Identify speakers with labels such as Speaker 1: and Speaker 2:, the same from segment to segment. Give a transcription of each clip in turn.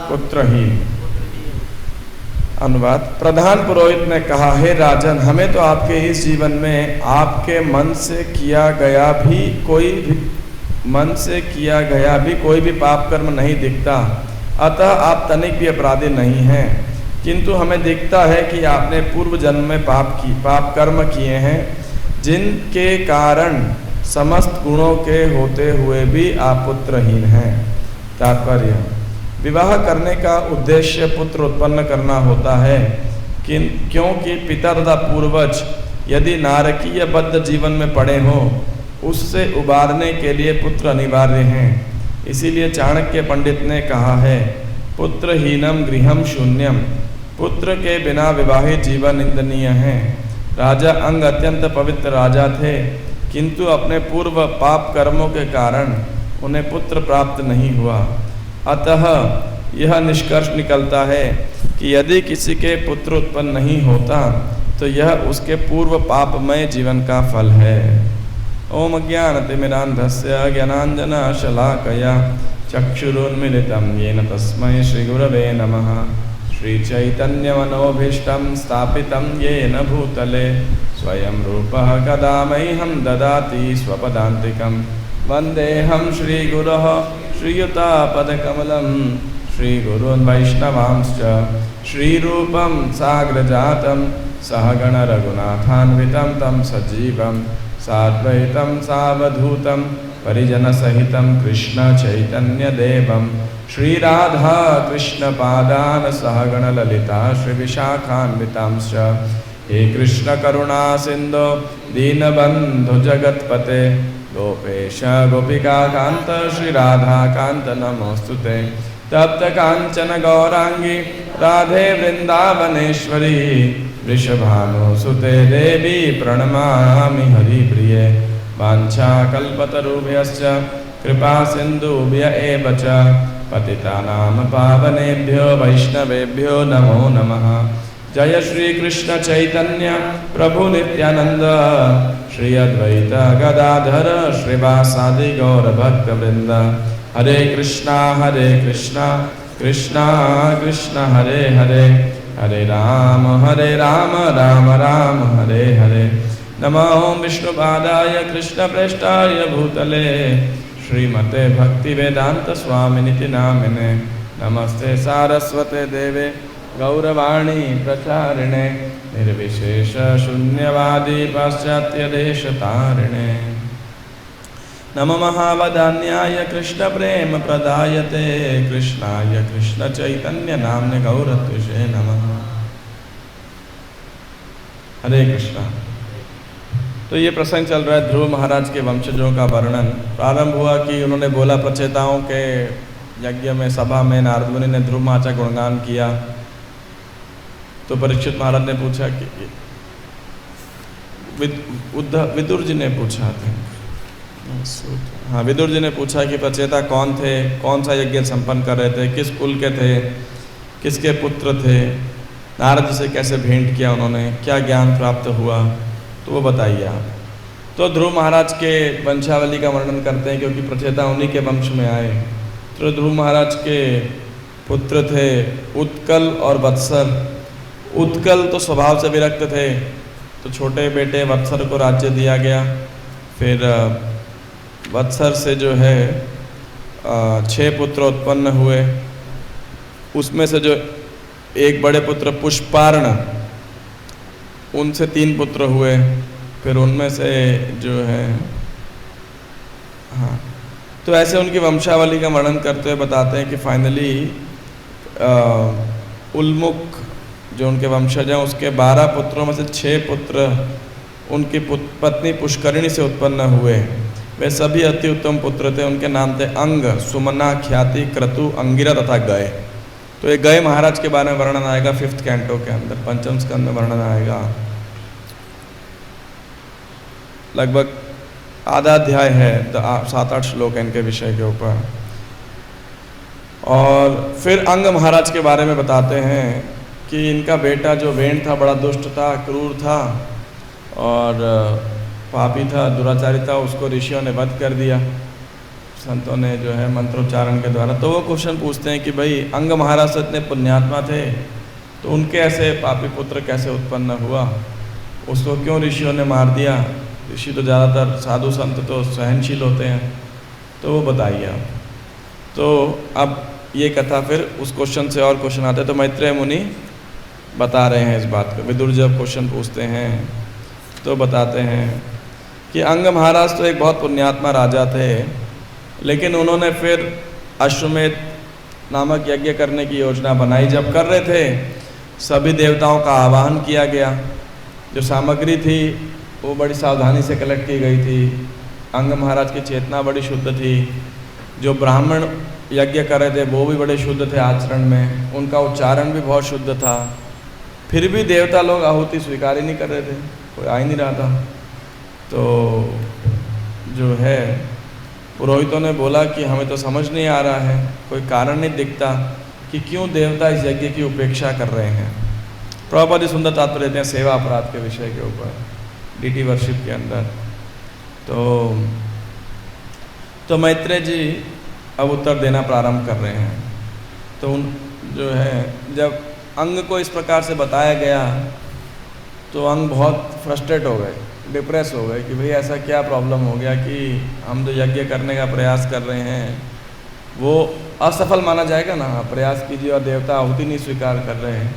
Speaker 1: पुत्रहीन। अनुवाद। प्रधान पुरोहित ने कहा, हे राजन, हमें तो आपके इस जीवन में आपके मन से किया गया भी कोई भी पाप कर्म नहीं दिखता, अतः आप तनिक भी अपराधी नहीं हैं। किंतु हमें दिखता है कि आपने पूर्व जन्म में पाप कर्म किए हैं, जिनके कारण समस्त गुणों के होते हुए भी आप पुत्रहीन हैं। तात्पर्य। विवाह करने का उद्देश्य पुत्र उत्पन्न करना होता है, क्योंकि पिता तथा पूर्वज यदि नारकीय बद्ध जीवन में पड़े हों, उससे उबारने के लिए पुत्र अनिवार्य हैं। इसीलिए चाणक्य पंडित ने कहा है, पुत्रहीनम गृहम शून्यम। पुत्र के बिना विवाहित जीवन निंदनीय है। राजा अंग अत्यंत पवित्र राजा थे, किंतु अपने पूर्व पाप कर्मों के कारण उन्हें पुत्र प्राप्त नहीं हुआ। अतः यह निष्कर्ष निकलता है कि यदि किसी के पुत्र उत्पन्न नहीं होता तो यह उसके पूर्व पापमय जीवन का फल है। ओम ज्ञानतिमिरान्धस्य ज्ञानाञ्जनशलाकया चक्षुरुन्मीलितं येन तस्मै श्रीगुरवे नमः। श्रीचैतन्यमनोभीष्टं स्थापितं येन भूतले स्वयं रूपः कदा मह्यं ददाति स्वपदान्तिकं। वन्देऽहं श्रीगुरोः श्रीयुतापदकमलं श्रीगुरून् वैष्णवांश्च श्रीरूपं साग्रजातं सहगण रघुनाथान्वितं तं सजीवं साद्वैतं सावधूतं परिजनसहितं कृष्ण चैतन्यदेवं श्रीराधा कृष्णपादान् सहगण ललिता श्रीविशाखान्वितांश्च। हे कृष्ण करुणा सिन्धो दीनबन्धु जगत्पते गोपेश गोपिका कांत श्री राधा कांत नमोस्तुते। तप्त कांचन गौरांगी राधे वृंदावनेश्वरी वृषभानुसुते देवी प्रणमामि हरिप्रिये। वाञ्छाकल्पतरुभ्यश्च कृपा सिन्धुभ्य एव च पतितानां पावनेभ्यो वैष्णवेभ्यो नमो नमः। जय श्री कृष्ण चैतन्य प्रभु नित्यानंद श्री अद्वैत गदाधर श्रीवासादि गौर भक्त वृंद। हरे कृष्णा कृष्णा कृष्णा हरे हरे, हरे राम राम राम हरे हरे। नमो विष्णुपादाय कृष्णप्रेष्ठाय भूतले श्रीमते भक्तिवेदांत स्वामिनिति नामिने। नमस्ते सारस्वते देवे गौरवाणी प्रचारिणे निर्विशेष शून्यवादी पाश्चात्यदेशतारिणे। नमो महावदान्याय कृष्ण प्रेम प्रदायते कृष्णाय कृष्ण चैतन्य नाम्ने गौरत्विषे नमः। हरे कृष्णा। तो ये प्रसंग चल रहा है ध्रुव महाराज के वंशजों का वर्णन। प्रारंभ हुआ कि उन्होंने बोला, प्रचेताओं के यज्ञ में सभा में नारद मुनि ने ध्रुव महाराज का गुणगान किया। तो परीक्षित महाराज ने पूछा कि विदुर जी ने पूछा था, हाँ विदुर जी ने पूछा कि प्रचेता कौन थे, कौन सा यज्ञ संपन्न कर रहे थे, किस कुल के थे, किसके पुत्र थे, नारद जी से कैसे भेंट किया उन्होंने, क्या ज्ञान प्राप्त हुआ, तो वो बताइए आप। तो ध्रुव महाराज के वंशावली का वर्णन करते हैं, क्योंकि प्रचेता उन्हीं के वंश में आए। तो ध्रुव महाराज के पुत्र थे उत्कल और वत्सर। उत्कल तो स्वभाव से विरक्त थे, तो छोटे बेटे वत्सर को राज्य दिया गया। फिर वत्सर से जो है 6 पुत्र उत्पन्न हुए। उसमें से जो एक बड़े पुत्र पुष्पार्ण, उनसे 3 पुत्र हुए। फिर उनमें से जो है हाँ, तो ऐसे उनकी वंशावली का वर्णन करते हुए बताते हैं कि फाइनली उल्मुख जो उनके वंशज हैं, उसके 12 पुत्रों में से 6 पुत्र उनकी पत्नी पुष्करिणी से उत्पन्न हुए। वे सभी अति उत्तम पुत्र थे। उनके नाम थे अंग, सुमना, ख्याति, क्रतु, अंगिरा तथा गय। तो ये गय महाराज के बारे में वर्णन आएगा 5th कैंटो के अंदर, 5म स्कंद में वर्णन आएगा। लगभग आधा अध्याय है, 7-8 श्लोक है इनके विषय के ऊपर। और फिर अंग महाराज के बारे में बताते हैं कि इनका बेटा जो वेण था बड़ा दुष्ट था, क्रूर था और पापी था, दुराचारी था। उसको ऋषियों ने वध कर दिया। संतों ने जो है मंत्रोच्चारण के द्वारा, तो वो क्वेश्चन पूछते हैं कि भाई अंग महाराज तो इतने पुण्यात्मा थे, तो उनके ऐसे पापी पुत्र कैसे उत्पन्न हुआ, उसको क्यों ऋषियों ने मार दिया। ऋषि तो ज़्यादातर साधु संत तो सहनशील होते हैं, तो वो बताइए आप। तो अब ये कथा फिर उस क्वेश्चन से और क्वेश्चन आते हैं। तो मैत्रेय मुनि बता रहे हैं इस बात को। विदुर जब क्वेश्चन पूछते हैं तो बताते हैं कि अंग महाराज तो एक बहुत पुण्यात्मा राजा थे, लेकिन उन्होंने फिर अश्वमेध नामक यज्ञ करने की योजना बनाई। जब कर रहे थे सभी देवताओं का आवाहन किया गया। जो सामग्री थी वो बड़ी सावधानी से कलेक्ट की गई थी। अंग महाराज की चेतना बड़ी शुद्ध थी। जो ब्राह्मण यज्ञ कर रहे थे वो भी बड़े शुद्ध थे आचरण में, उनका उच्चारण भी बहुत शुद्ध था। फिर भी देवता लोग आहुति स्वीकार ही नहीं कर रहे थे, कोई आ ही नहीं रहा था। तो जो है पुरोहितों ने बोला कि हमें तो समझ नहीं आ रहा है, कोई कारण नहीं दिखता कि क्यों देवता इस यज्ञ की उपेक्षा कर रहे हैं। प्रभुपाद जी सुंदर तात्पर्य देते हैं सेवा अपराध के विषय के ऊपर डीटी वर्शिप के अंदर। तो मैत्रेय जी अब उत्तर देना प्रारंभ कर रहे हैं। तो जो है जब अंग को इस प्रकार से बताया गया तो अंग बहुत फ्रस्ट्रेट हो गए, डिप्रेस हो गए कि भाई ऐसा क्या प्रॉब्लम हो गया कि हम जो यज्ञ करने का प्रयास कर रहे हैं वो असफल माना जाएगा ना। प्रयास कीजिए और देवता आहुति नहीं स्वीकार कर रहे हैं।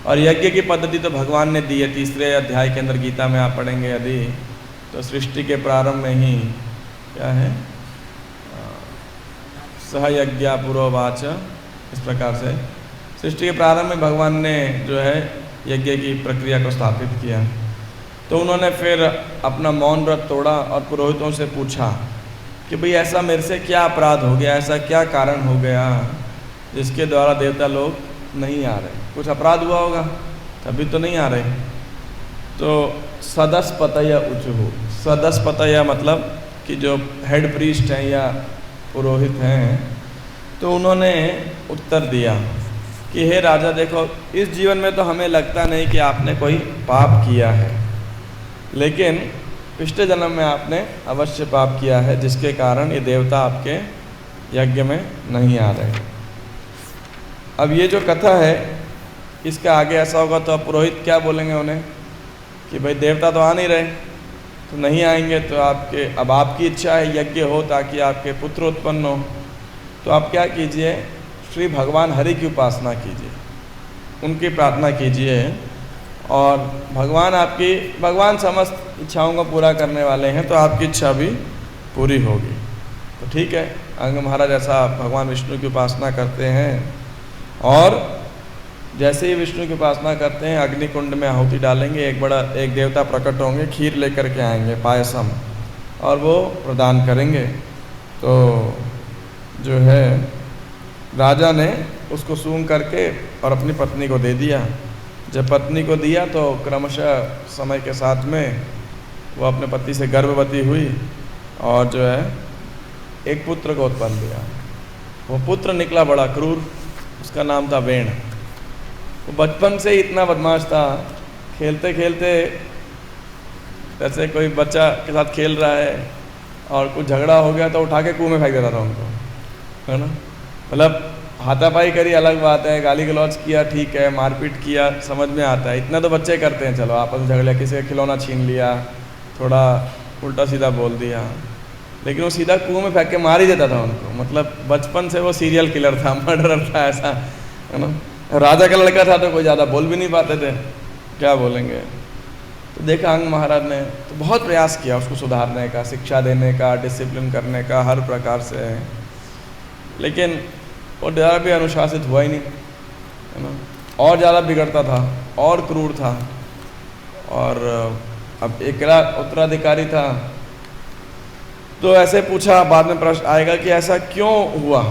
Speaker 1: और यज्ञ की पद्धति तो भगवान ने दी है। 3रे अध्याय के अंदर गीता में आप पढ़ेंगे यदि, तो सृष्टि के प्रारंभ में ही क्या है, सह यज्ञा पुरोवाच, इस प्रकार से सृष्टि के प्रारंभ में भगवान ने जो है यज्ञ की प्रक्रिया को स्थापित किया। तो उन्होंने फिर अपना मौन व्रत तोड़ा और पुरोहितों से पूछा कि भाई ऐसा मेरे से क्या अपराध हो गया, ऐसा क्या कारण हो गया जिसके द्वारा देवता लोग नहीं आ रहे। कुछ अपराध हुआ होगा तभी तो नहीं आ रहे। तो सदस्पतय उचुहु, सदस्पतय मतलब कि जो हेड प्रीस्ट हैं या पुरोहित हैं, तो उन्होंने उत्तर दिया कि हे राजा देखो, इस जीवन में तो हमें लगता नहीं कि आपने कोई पाप किया है, लेकिन पिछले जन्म में आपने अवश्य पाप किया है जिसके कारण ये देवता आपके यज्ञ में नहीं आ रहे। अब ये जो कथा है इसका आगे ऐसा होगा तो अब पुरोहित क्या बोलेंगे उन्हें कि भाई देवता तो आ नहीं रहे, तो नहीं आएंगे तो अब आपकी इच्छा है यज्ञ हो ताकि आपके पुत्र उत्पन्न हो, तो आप क्या कीजिए, श्री भगवान हरि की उपासना कीजिए, उनकी प्रार्थना कीजिए और भगवान समस्त इच्छाओं को पूरा करने वाले हैं, तो आपकी इच्छा भी पूरी होगी। तो ठीक है, अंग महाराज ऐसा भगवान विष्णु की उपासना करते हैं और जैसे ही विष्णु की उपासना करते हैं अग्नि कुंड में आहुति डालेंगे। एक देवता प्रकट होंगे, खीर लेकर के आएंगे, पायसम, और वो प्रदान करेंगे। तो जो है राजा ने उसको सूंघ करके और अपनी पत्नी को दे दिया। जब पत्नी को दिया तो क्रमशः समय के साथ में वो अपने पति से गर्भवती हुई और जो है एक पुत्र को उत्पन्न दिया। वो पुत्र निकला बड़ा क्रूर, उसका नाम था वेण। वो बचपन से ही इतना बदमाश था, खेलते खेलते जैसे कोई बच्चा के साथ खेल रहा है और कुछ झगड़ा हो गया तो उठा के कुएं में फेंक देता था उनको, है ना। मतलब हाथापाई करी अलग बात है, गाली गलौज किया ठीक है, मारपीट किया समझ में आता है, इतना तो बच्चे करते हैं, चलो आपस में झगड़े, किसी का खिलौना छीन लिया, थोड़ा उल्टा सीधा बोल दिया, लेकिन वो सीधा कुएं में फेंक के मार ही देता था उनको। मतलब बचपन से वो सीरियल किलर था, मर्डरर था, ऐसा है ना। राजा का लड़का था तो कोई ज़्यादा बोल भी नहीं पाते थे, क्या बोलेंगे। तो देखा अंग महाराज ने तो बहुत प्रयास किया उसको सुधारने का, शिक्षा देने का, डिसिप्लिन करने का, हर प्रकार से, लेकिन वो ज़रा भी अनुशासित हुआ ही नहीं, है ना। और ज़्यादा बिगड़ता था और क्रूर था। और अब एक उत्तराधिकारी था, तो ऐसे पूछा, बाद में प्रश्न आएगा कि ऐसा क्यों हुआ।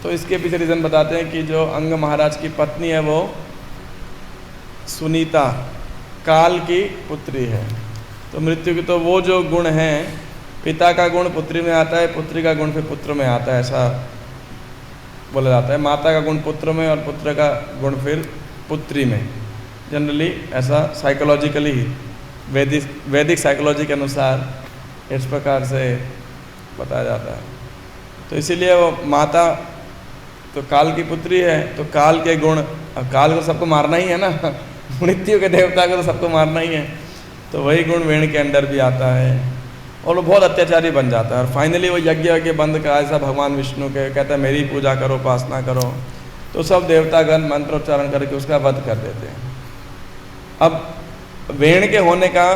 Speaker 1: तो इसके पीछे रीज़न बताते हैं कि जो अंग महाराज की पत्नी है वो सुनीता काल की पुत्री है। तो मृत्यु की तो वो जो गुण हैं, पिता का गुण पुत्री में आता है, पुत्री का गुण फिर पुत्र में आता है, ऐसा बोला जाता है। माता का गुण पुत्र में और पुत्र का गुण फिर पुत्री में, जनरली ऐसा साइकोलॉजिकली, वैदिक साइकोलॉजी के अनुसार इस प्रकार से बताया जाता है। तो इसीलिए वो माता तो काल की पुत्री है, तो काल के गुण, अब काल को सबको मारना ही है ना, मृत्यु के देवता को तो सबको मारना ही है, तो वही गुण वेण के अंदर भी आता है और वो बहुत अत्याचारी बन जाता है। और फाइनली वो यज्ञ बंद का ऐसा भगवान विष्णु के कहता है मेरी पूजा करो, उपासना करो, तो सब देवतागण मंत्रोच्चारण करके उसका वध कर देते हैं। अब वेण के होने का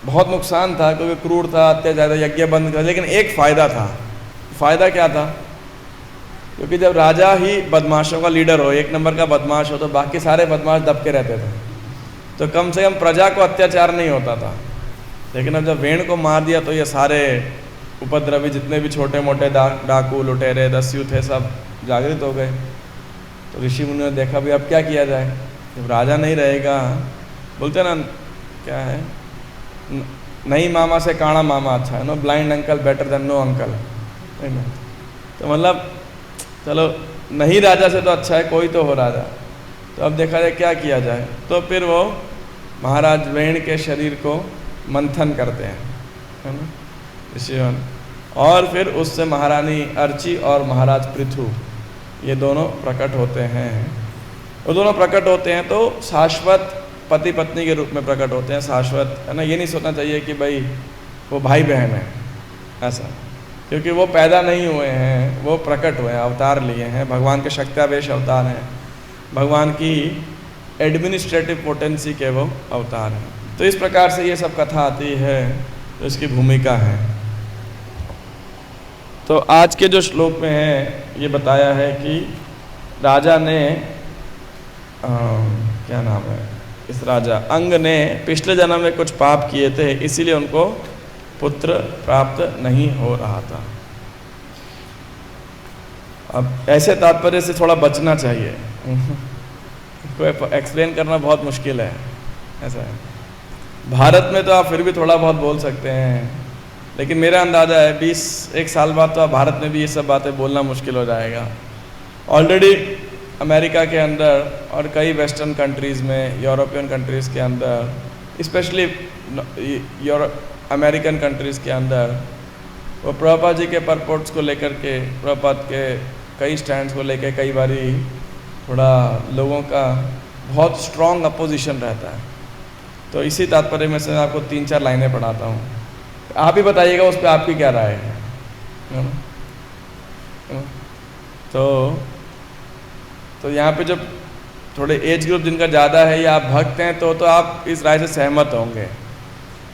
Speaker 1: बहुत नुकसान था क्योंकि क्रूर था, अत्याचार, यज्ञ बंद कर, लेकिन एक फ़ायदा था। फ़ायदा क्या था? क्योंकि जब राजा ही बदमाशों का लीडर हो, एक नंबर का बदमाश हो, तो बाकी सारे बदमाश दबके रहते थे, तो कम से कम प्रजा को अत्याचार नहीं होता था। लेकिन अब जब वेण को मार दिया तो ये सारे उपद्रवी जितने भी छोटे मोटे डाकू लुटेरे दस्यु थे सब जागृत हो गए। तो ऋषि मुनि ने देखा भी अब क्या किया जाए, जब राजा नहीं रहेगा, बोलते ना क्या है, नहीं मामा से काणा मामा अच्छा है, no blind uncle better than no uncle, है ना। तो मतलब चलो नहीं राजा से तो अच्छा है कोई तो हो राजा। तो अब देखा जाए क्या किया जाए, तो फिर वो महाराज वेण के शरीर को मंथन करते हैं, है ना ऋषिगण, और फिर उससे महारानी अर्ची और महाराज पृथु ये दोनों प्रकट होते हैं। वो दोनों प्रकट होते हैं तो शाश्वत पति पत्नी के रूप में प्रकट होते हैं, शाश्वत, है ना। ये नहीं सोचना चाहिए कि भाई वो भाई बहन है ऐसा, क्योंकि वो पैदा नहीं हुए हैं, वो प्रकट हुए हैं, अवतार लिए हैं, भगवान के शक्त्यावेश अवतार हैं, भगवान की एडमिनिस्ट्रेटिव पोटेंसी के वो अवतार हैं। तो इस प्रकार से ये सब कथा आती है, तो इसकी भूमिका है। तो आज के जो श्लोक में है ये बताया है कि राजा ने क्या नाम है, इस राजा अंग ने पिछले जन्म में कुछ पाप किए थे, इसीलिए उनको पुत्र प्राप्त नहीं हो रहा था। अब ऐसे तात्पर्य से थोड़ा बचना चाहिए, इसको एक्सप्लेन करना बहुत मुश्किल है, ऐसा है। भारत में तो आप फिर भी थोड़ा बहुत बोल सकते हैं, लेकिन मेरा अंदाज़ा है 20-1 साल बाद तो आप भारत में भी ये सब बातें बोलना मुश्किल हो जाएगा। ऑलरेडी अमेरिका के अंदर और कई वेस्टर्न कंट्रीज़ में, यूरोपियन कंट्रीज़ के अंदर, स्पेशली अमेरिकन कंट्रीज़ के अंदर, वो प्रभुपाद जी के परपोर्ट्स को लेकर के, प्रभुपाद के कई स्टैंड्स को लेकर कई बारी थोड़ा लोगों का बहुत स्ट्रॉन्ग अपोजिशन रहता है। तो इसी तात्पर्य में से मैं आपको 3-4 लाइनें पढ़ाता हूँ, आप ही बताइएगा उस पर आपकी क्या राय है ना? तो यहाँ पे जब थोड़े एज ग्रुप जिनका ज़्यादा है या आप भक्त हैं तो आप इस राय से सहमत होंगे।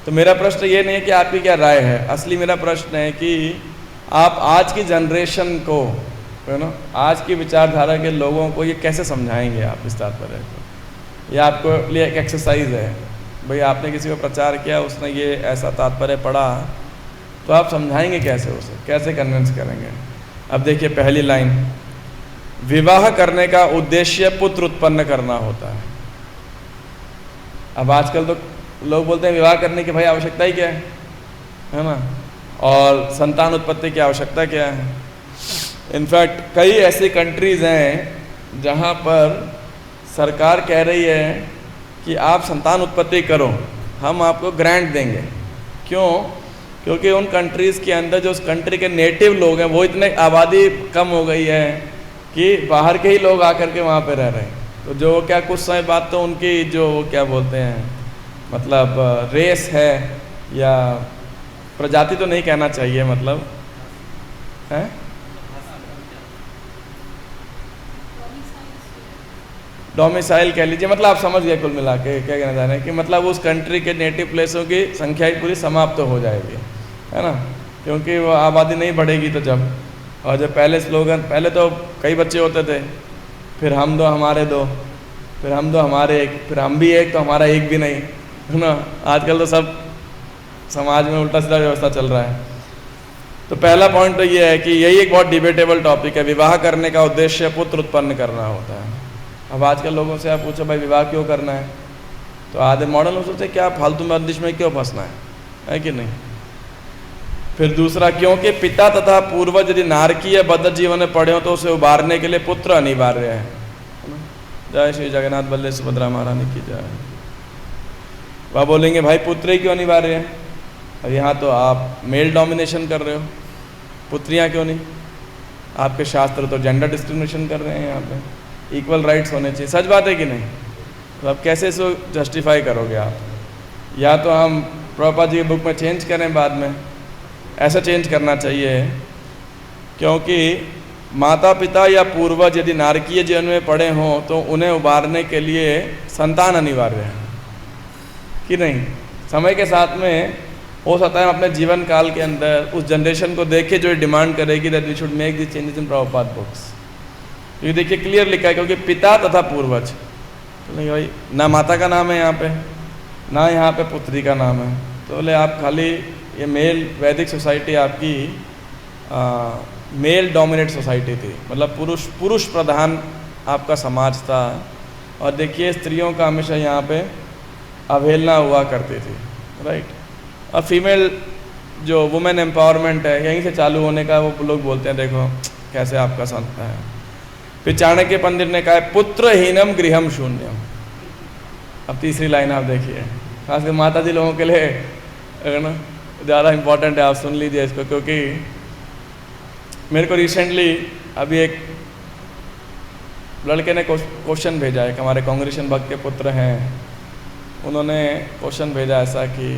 Speaker 1: तो मेरा प्रश्न ये नहीं है कि आपकी क्या राय है, असली मेरा प्रश्न है कि आप आज की जनरेशन को, है ना, आज की विचारधारा के लोगों को ये कैसे समझाएंगे आप इस तात्पर्य को। यह आपको लिए एक एक्सरसाइज है, भाई आपने किसी को प्रचार किया, उसने ये ऐसा तात्पर्य पढ़ा, तो आप समझाएंगे कैसे उसे, कैसे कन्विंस करेंगे। अब देखिए पहली लाइन, विवाह करने का उद्देश्य पुत्र उत्पन्न करना होता है। अब आजकल तो लोग बोलते हैं विवाह करने की भाई आवश्यकता ही क्या है ना, और संतान उत्पत्ति की आवश्यकता क्या है। इनफैक्ट कई ऐसी कंट्रीज़ हैं जहां पर सरकार कह रही है कि आप संतान उत्पत्ति करो, हम आपको ग्रांट देंगे। क्यों? क्योंकि उन कंट्रीज़ के अंदर जो उस कंट्री के नेटिव लोग हैं, वो इतने आबादी कम हो गई है कि बाहर के ही लोग आकर के वहाँ पे रह रहे हैं। तो जो क्या कुछ समय बाद तो उनकी जो क्या बोलते हैं, मतलब रेस है या प्रजाति तो नहीं कहना चाहिए, मतलब है डोमिसाइल कह लीजिए, मतलब आप समझ गए कुल मिला के क्या कहना चाह रहे हैं कि मतलब उस कंट्री के नेटिव प्लेसों की संख्या ही पूरी समाप्त हो जाएगी, है ना, क्योंकि वो आबादी नहीं बढ़ेगी। तो जब और जब पहले स्लोगन, पहले तो कई बच्चे होते थे, फिर हम दो हमारे दो, फिर हम दो हमारे एक, फिर हम भी एक तो हमारा एक भी नहीं, है ना। आजकल तो सब समाज में उल्टा सीधा व्यवस्था चल रहा है। तो पहला पॉइंट तो ये है कि यही एक बहुत डिबेटेबल टॉपिक है, विवाह करने का उद्देश्य पुत्र उत्पन्न करना होता है। अब आजकल लोगों से आप पूछो भाई विवाह क्यों करना है, तो आधे मॉडर्न लोग सोचते क्या फालतू में अंदिश में क्यों फंसना है कि नहीं। फिर दूसरा, क्योंकि पिता तथा पूर्वज यदि नारकीय बद्ध जीवन में पड़े हो तो उसे उबारने के लिए पुत्र अनिवार्य है। जय श्री जगन्नाथ बल्ले सुभद्रा महारानी की जय। वह बोलेंगे भाई पुत्र ही क्यों अनिवार्य है, और यहाँ तो आप मेल डोमिनेशन कर रहे हो, पुत्रियाँ क्यों नहीं, आपके शास्त्र तो जेंडर डिस्क्रिमिनेशन कर रहे हैं यहाँ पे, इक्वल राइट्स होने चाहिए। सच बात है कि नहीं? तो अब कैसे इसको जस्टिफाई करोगे आप? या तो हम प्रभुपाद जी की बुक में चेंज करें बाद में, ऐसा चेंज करना चाहिए, क्योंकि माता पिता या पूर्वज यदि नारकीय जीवन में पड़े हों तो उन्हें उबारने के लिए संतान अनिवार्य है कि नहीं? समय के साथ में हो सकता है अपने जीवन काल के अंदर उस जनरेशन को देखे जो डिमांड करेगी that we should make this changes in Prabhupada books. ये देखिए क्लियर लिखा है, क्योंकि पिता तथा पूर्वज, तो नहीं भाई ना माता का नाम है यहाँ पे, ना यहाँ पे पुत्री का नाम है। तो बोले आप खाली ये मेल वैदिक सोसाइटी आपकी मेल डोमिनेट सोसाइटी थी, मतलब पुरुष प्रधान आपका समाज था। और देखिए स्त्रियों का हमेशा यहाँ पे अवहेलना हुआ करती थी, राइट। और फीमेल जो वुमेन एम्पावरमेंट है यहीं से चालू होने का वो लोग बोलते हैं, देखो कैसे आपका संस्था है। फिर चाणक्य पंडित ने कहा है पुत्रहीनम गृहम शून्यम। अब तीसरी लाइन आप देखिए, खासकर माता जी लोगों के लिए है ना, ज़्यादा इम्पोर्टेंट है, आप सुन लीजिए इसको। क्योंकि मेरे को रिसेंटली अभी एक लड़के ने क्वेश्चन भेजा है, हमारे कांग्रेशन भक्त के पुत्र हैं, उन्होंने क्वेश्चन भेजा ऐसा कि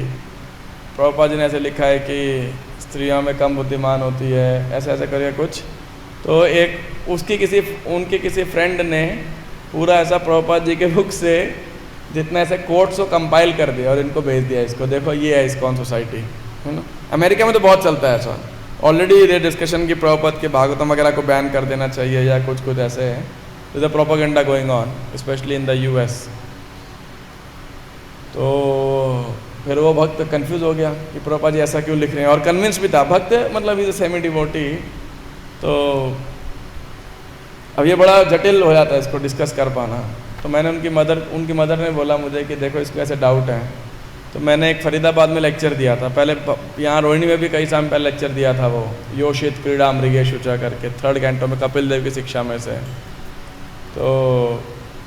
Speaker 1: प्रभुपाद जी ने ऐसे लिखा है कि स्त्रियों में कम बुद्धिमान होती है, ऐसे ऐसे करिए कुछ। तो एक उनके किसी फ्रेंड ने पूरा ऐसा प्रभुपाद जी के बुक से जितना ऐसे कोट्स को कंपाइल कर दिया और इनको भेज दिया, इसको देखो ये है इस्कॉन सोसाइटी, है ना। अमेरिका में तो बहुत चलता है ऐसा, ऑलरेडी ये डिस्कशन की प्रभुपाद के भागवतम वगैरह को बैन कर देना चाहिए या कुछ ऐसे है। Is a propaganda going on specially in the US। तो फिर वो भक्त कंफ्यूज हो गया कि प्रभुपाद जी ऐसा क्यों लिख रहे हैं, और कन्विंस भी था भक्त, मतलब इज अ सेमी डिवोटी। तो अब ये बड़ा जटिल हो जाता है इसको डिस्कस कर पाना। तो मैंने उनकी मदर ने बोला मुझे कि देखो इसको ऐसे डाउट है। तो मैंने एक फरीदाबाद में लेक्चर दिया था, पहले यहाँ रोहिणी में भी कई साल पहले लेक्चर दिया था, वो योषित क्रीड़ा मृगेशुचा करके 3rd कैंटो में कपिल देव की शिक्षा में से। तो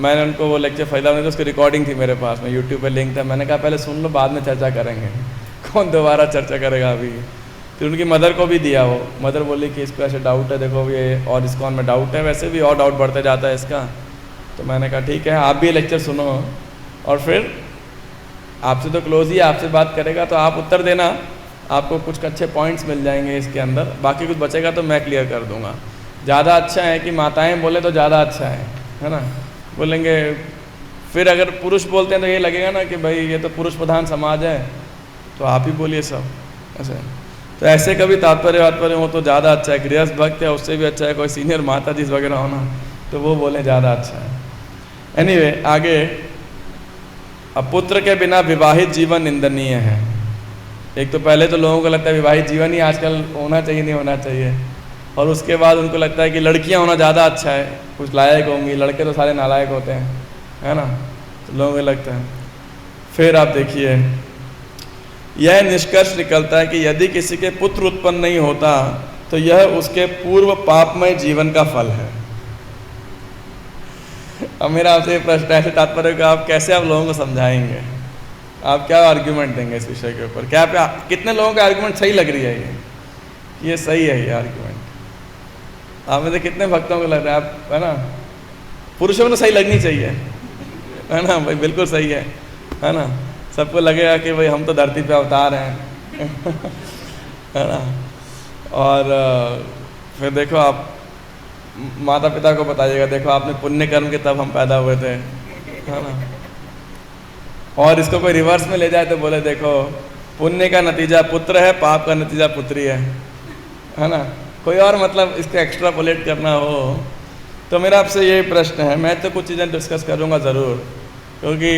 Speaker 1: मैंने उनको वो लेक्चर फरीदाबाद में, उसकी रिकॉर्डिंग थी मेरे पास में, यूट्यूब पे लिंक था। मैंने कहा पहले सुन लो, बाद में चर्चा करेंगे। कौन दोबारा चर्चा करेगा अभी। फिर उनकी मदर को भी दिया, वो मदर बोली कि इसको ऐसे डाउट है, देखो ये और इस्कॉन में डाउट है, वैसे भी और डाउट बढ़ते जाता है इसका। तो मैंने कहा ठीक है आप भी लेक्चर सुनो, और फिर आपसे तो क्लोज ही आपसे बात करेगा तो आप उत्तर देना, आपको कुछ अच्छे पॉइंट्स मिल जाएंगे इसके अंदर, बाकी कुछ बचेगा तो मैं क्लियर कर दूंगा। ज़्यादा अच्छा है कि माताएं बोले तो ज़्यादा अच्छा है ना। बोलेंगे फिर अगर पुरुष बोलते हैं तो ये लगेगा ना कि भाई ये तो पुरुष प्रधान समाज है, तो आप ही बोलिए सब ऐसे। तो ऐसे कभी तात्पर्य हो तो ज़्यादा अच्छा है। गृहस्थ भक्त है उससे भी अच्छा है कोई सीनियर माता जी वगैरह होना, तो वो बोले ज़्यादा अच्छा है। एनीवे आगे, अब पुत्र के बिना विवाहित जीवन निंदनीय है। एक तो पहले तो लोगों को लगता है विवाहित जीवन ही आजकल होना चाहिए, नहीं होना चाहिए, और उसके बाद उनको लगता है कि लड़कियां होना ज़्यादा अच्छा है, कुछ लायक होंगी, लड़के तो सारे नालायक होते हैं, है ना, तो लोगों को लगता है। फिर आप देखिए यह निष्कर्ष निकलता है कि यदि किसी के पुत्र उत्पन्न नहीं होता तो यह उसके पूर्व पापमय जीवन का फल है। अब मेरा आपसे प्रश्न ऐसे तात्पर्य का आप कैसे आप लोगों को समझाएंगे, आप क्या आर्ग्यूमेंट देंगे इस विषय के ऊपर? क्या कितने लोगों का आर्ग्यूमेंट सही लग रही है ये सही है ये आर्ग्यूमेंट? आप में से कितने भक्तों को लग रहा है आप, है ना, पुरुषों में तो सही लगनी चाहिए, है ना भाई, बिल्कुल सही है ना। सबको लगेगा कि भाई हम तो धरती पे अवतार हैं है ना। और फिर देखो आप माता पिता को बताइएगा, देखो आपने पुण्य कर्म के तब हम पैदा हुए थे, है ना। और इसको कोई रिवर्स में ले जाए तो बोले देखो पुण्य का नतीजा पुत्र है, पाप का नतीजा पुत्री है ना। कोई और मतलब इसको एक्स्ट्रापोलेट करना हो तो मेरा आपसे ये प्रश्न है। मैं तो कुछ चीज़ें डिस्कस करूँगा ज़रूर, क्योंकि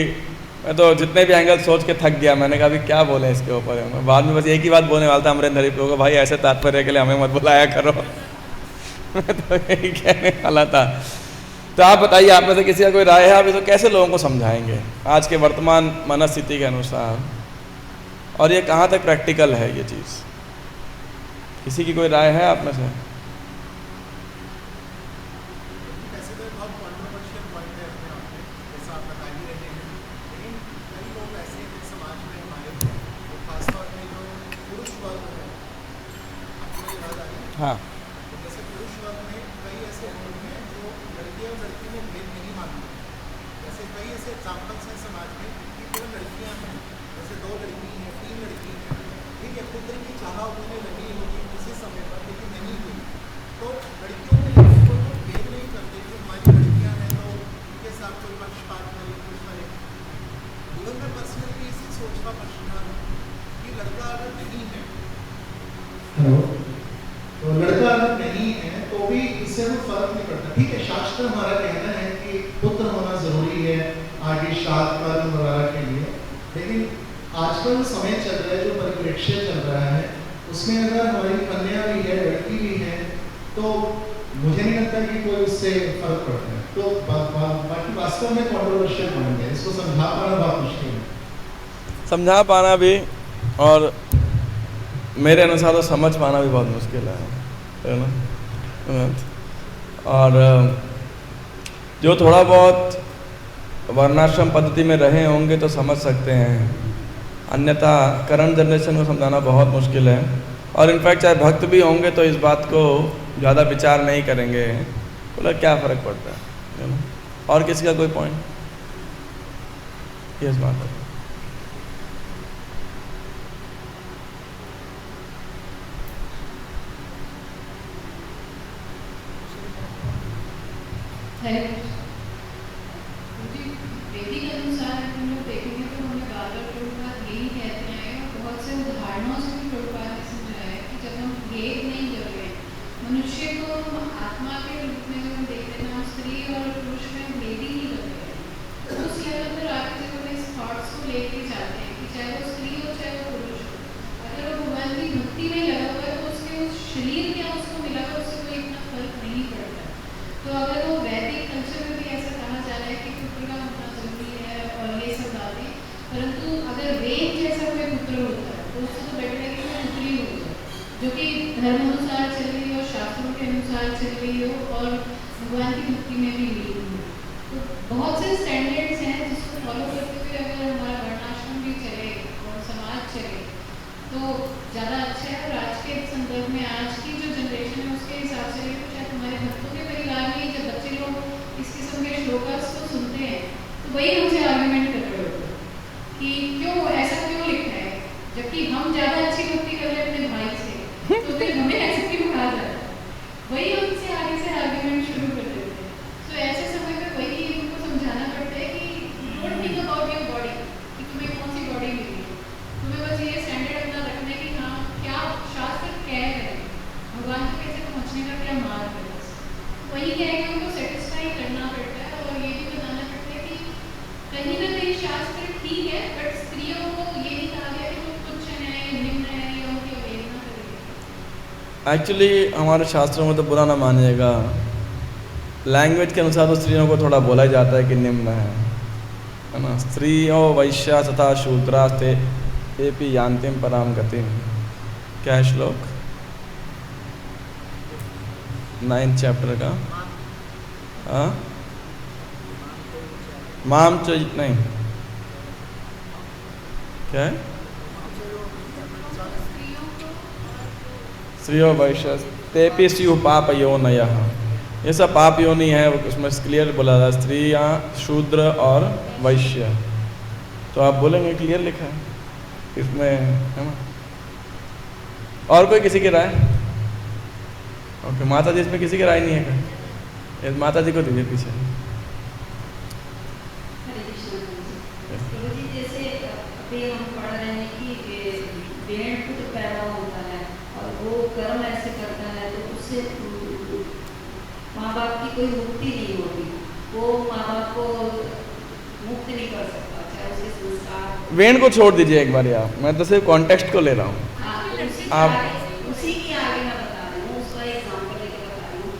Speaker 1: मैं तो जितने भी एंगल सोच के थक गया। मैंने कहा अभी क्या बोले इसके ऊपर, मैं बाद में बस एक ही बात बोलने वाला था अमरेंद्र हरि को, भाई ऐसे तात्पर्य के लिए हमें मत बुलाया करो मैं तो यही कहने वाला था। तो आप बताइए, आप में से किसी का कोई राय है, आप इसको कैसे लोगों को समझाएंगे आज के वर्तमान मनस्थिति के अनुसार, और ये कहाँ तक प्रैक्टिकल है ये चीज़? किसी की कोई राय है आप में से? हाँ,
Speaker 2: जैसे पुरुष वर्ग ऐसे एग्जाम्पल्स हैं समाज में कि जो लड़कियां हैं, जैसे 2 लड़की हैं, 3 लड़की हैं, ठीक है, पुत्र की चाह उन्हें लगी होगी किसी समय पर, लेकिन नहीं हुई, तो लड़कियों के लिए कोई भेद नहीं करते कि हमारी लड़कियां हैं तो उनके साथ कोई पक्षपात करे, कुछ करे। इवन मैं पर्सनली इसी सोच का पक्षधर हूँ कि लड़का अगर नहीं है, तो लड़का अगर नहीं है तो भी इससे कोई फर्क नहीं पड़ता। ठीक है, शास्त्र हमारा कहना है कि पुत्र होना जरूरी है आगे श्राद्ध कर्म वगैरह के लिए, लेकिन आजकल समय चल रहा है, जो परिप्रेक्ष्य चल रहा है, उसमें अगर हमारी कन्या भी है, लड़की भी है, तो मुझे नहीं लगता कि कोई उससे फर्क पड़ता है। तो बाकी वास्तव में कॉन्ट्रोवर्शियल पॉइंट है, इसको समझा पाना बहुत मुश्किल है।
Speaker 1: समझा पाना भी और मेरे अनुसार तो समझ पाना भी बहुत मुश्किल है ना। और जो थोड़ा बहुत वर्णाश्रम पद्धति में रहे होंगे तो समझ सकते हैं, अन्यथा करंट जनरेशन को समझाना बहुत मुश्किल है। और इनफैक्ट चाहे भक्त भी होंगे तो इस बात को ज़्यादा विचार नहीं करेंगे, बोला क्या फ़र्क पड़ता है ना। और किसी का कोई पॉइंट? यस बात है।
Speaker 3: वैदिक अनुसार हम लोग देखेंगे तो हमें बार-बार प्रभुपाद यही कहते हैं और बहुत से उदाहरणों से भी प्रभुपाद ने समझाया है कि जब हम भेद नहीं कर रहे, मनुष्य को हम आत्मा के रूप में जब हम देखते हैं, हम स्त्री और पुरुष में भेद ही नहीं कर रहे, तो उस लेवल पर आके जब हम इस थॉट्स को लेके जाते हैं कि चाहे वो स्त्री हो चाहे वो पुरुष हो, अगर वो भगवान की भक्ति में लगा हुआ है तो उसके उस शरीर क्या उसको मिला हुआ उससे कोई इतना फर्क नहीं पड़ता। तो अगर वो वैदिक कल्चर में भी ऐसा कहा जा रहा है कि पुत्र का होना जरूरी है और ये सब बातें, परंतु अगर वेद जैसा कोई पुत्र होता है तो उससे तो बेटर है कि वो पुत्री हो जाए जो कि धर्म अनुसार चल रही हो, शास्त्रों के अनुसार चल रही हो और भगवान की भक्ति में भी लीन हो। तो बहुत से स्टैंडर्ड्स हैं जिसको फॉलो करते हुए अगर हमारा वर्णाश्रम भी चले और समाज चले तो ज़्यादा अच्छा है। और आज के संदर्भ में आज की जो जनरेशन है उसके हिसाब से शायद हमारे भक्तों के परिवार में जब बच्चे लोग इस किस्म के श्लोकास को सुनते हैं तो वही हमसे आर्ग्यूमेंट कर रहे होते हैं कि क्यों ऐसा क्यों लिखा है, जबकि हम ज़्यादा अच्छी भक्ति कर रहे हैं अपने भाई से, तो फिर हमें ऐसे क्यों कहा जाता है। वही हमसे आगे से आर्ग्यूमेंट शुरू कर देते हैं। तो ऐसे समय में वही उनको समझाना पड़ता है कि don't think about your body कि तुम्हें कौन सी बॉडी मिली, तुम्हें बस ये स्टैंडर्ड अपना रखना है कि हाँ क्या शास्त्र कह रहे हैं, भगवान को कैसे पहुँचने का क्या मार्ग है, बस वही कह के उनको सेटिस्फाई करना पड़ता है। और ये भी बताना पड़ता है कि कहीं ना कहीं शास्त्र ठीक है, बट स्त्रियों को ये नहीं कहा गया कि वो तुच्छ है या निम्न है या उनकी अवहेलना करेगी।
Speaker 1: एक्चुअली हमारे शास्त्रों में तो बुरा ना मानिएगा, लैंग्वेज के अनुसार तो स्त्रियों को थोड़ा बोला ही जाता है कि निम्न है ना। स्त्रियों वैश्या तथा शूद्रास्ते एपि यान्तिम पराम गतिम, क्या है श्लोक 9th चैप्टर का? माम च नहीं क्या है? स्त्रियो वैश्य तेपि स्यु पाप योनयः, ये सब पाप योनि है, उसमें क्लियर बोला था स्त्रियाँ शूद्र और वैश्य। तो आप बोलेंगे क्लियर लिखा है इसमें, है ना। और कोई किसी की राय? ओके, माता जी इसमें किसी की राय नहीं है क्या? माता जी को दीजिए पीछे।
Speaker 4: प्रभु जी, जैसे अभी हम पढ़ रहे हैं कि बेहद पुत्र पैदा होता है और वो कर्म ऐसे करता है तो उससे माँ बाप की कोई मुक्ति नहीं होती, वो माँ बाप को मुक्त नहीं कर सकता, चाहे उसके संस्कार।
Speaker 1: वेण को छोड़ दीजिए एक बार यार, मैं तो सिर्फ कॉन्टेक्स्ट को ले रहा हूँ। आप
Speaker 4: उसी की आगे मैं बता रही हूँ, उसका एग्जाम्पल लेकर बता रही हूँ।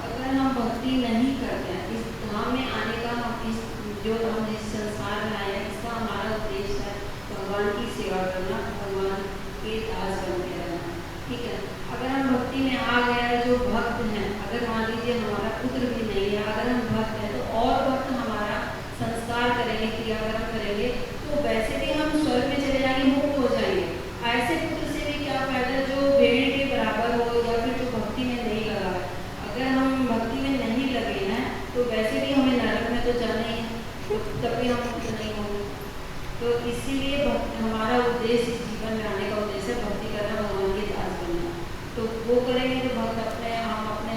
Speaker 4: अगर हम भक्ति नहीं करते हैं, इस धाम में आने का हम इस जो हम इस संसार में आए हैं इसका हमारा उद्देश्य है भगवान की सेवा करना, भगवान के दास बन के रहना, ठीक है। अगर हम भक्ति में आ गए, जो भक्त हैं, अगर मान लीजिए हमारा पुत्र भी नहीं है, अगर हम भक्त हैं तो और भक्त हमारा संस्कार करेंगे, क्रियाकर्म करेंगे, तो वैसे भी हम स्वर्ग में चले जाएंगे, मुक्त हो जाएंगे। ऐसे पुत्र से भी क्या फायदा जो भेड़ के बराबर हो या फिर जो भक्ति में नहीं लगा है। अगर हम भक्ति में नहीं लगे हैं तो वैसे भी हमें नरक में तो जाना ही है। तो तभी हम मुक्त नहीं होंगे। तो इसीलिए हमारा उद्देश्य इस जीवन में आने का उद्देश्य है भक्ति करना, भगवान की दास बनना। तो वो करेंगे तो भक्त अपने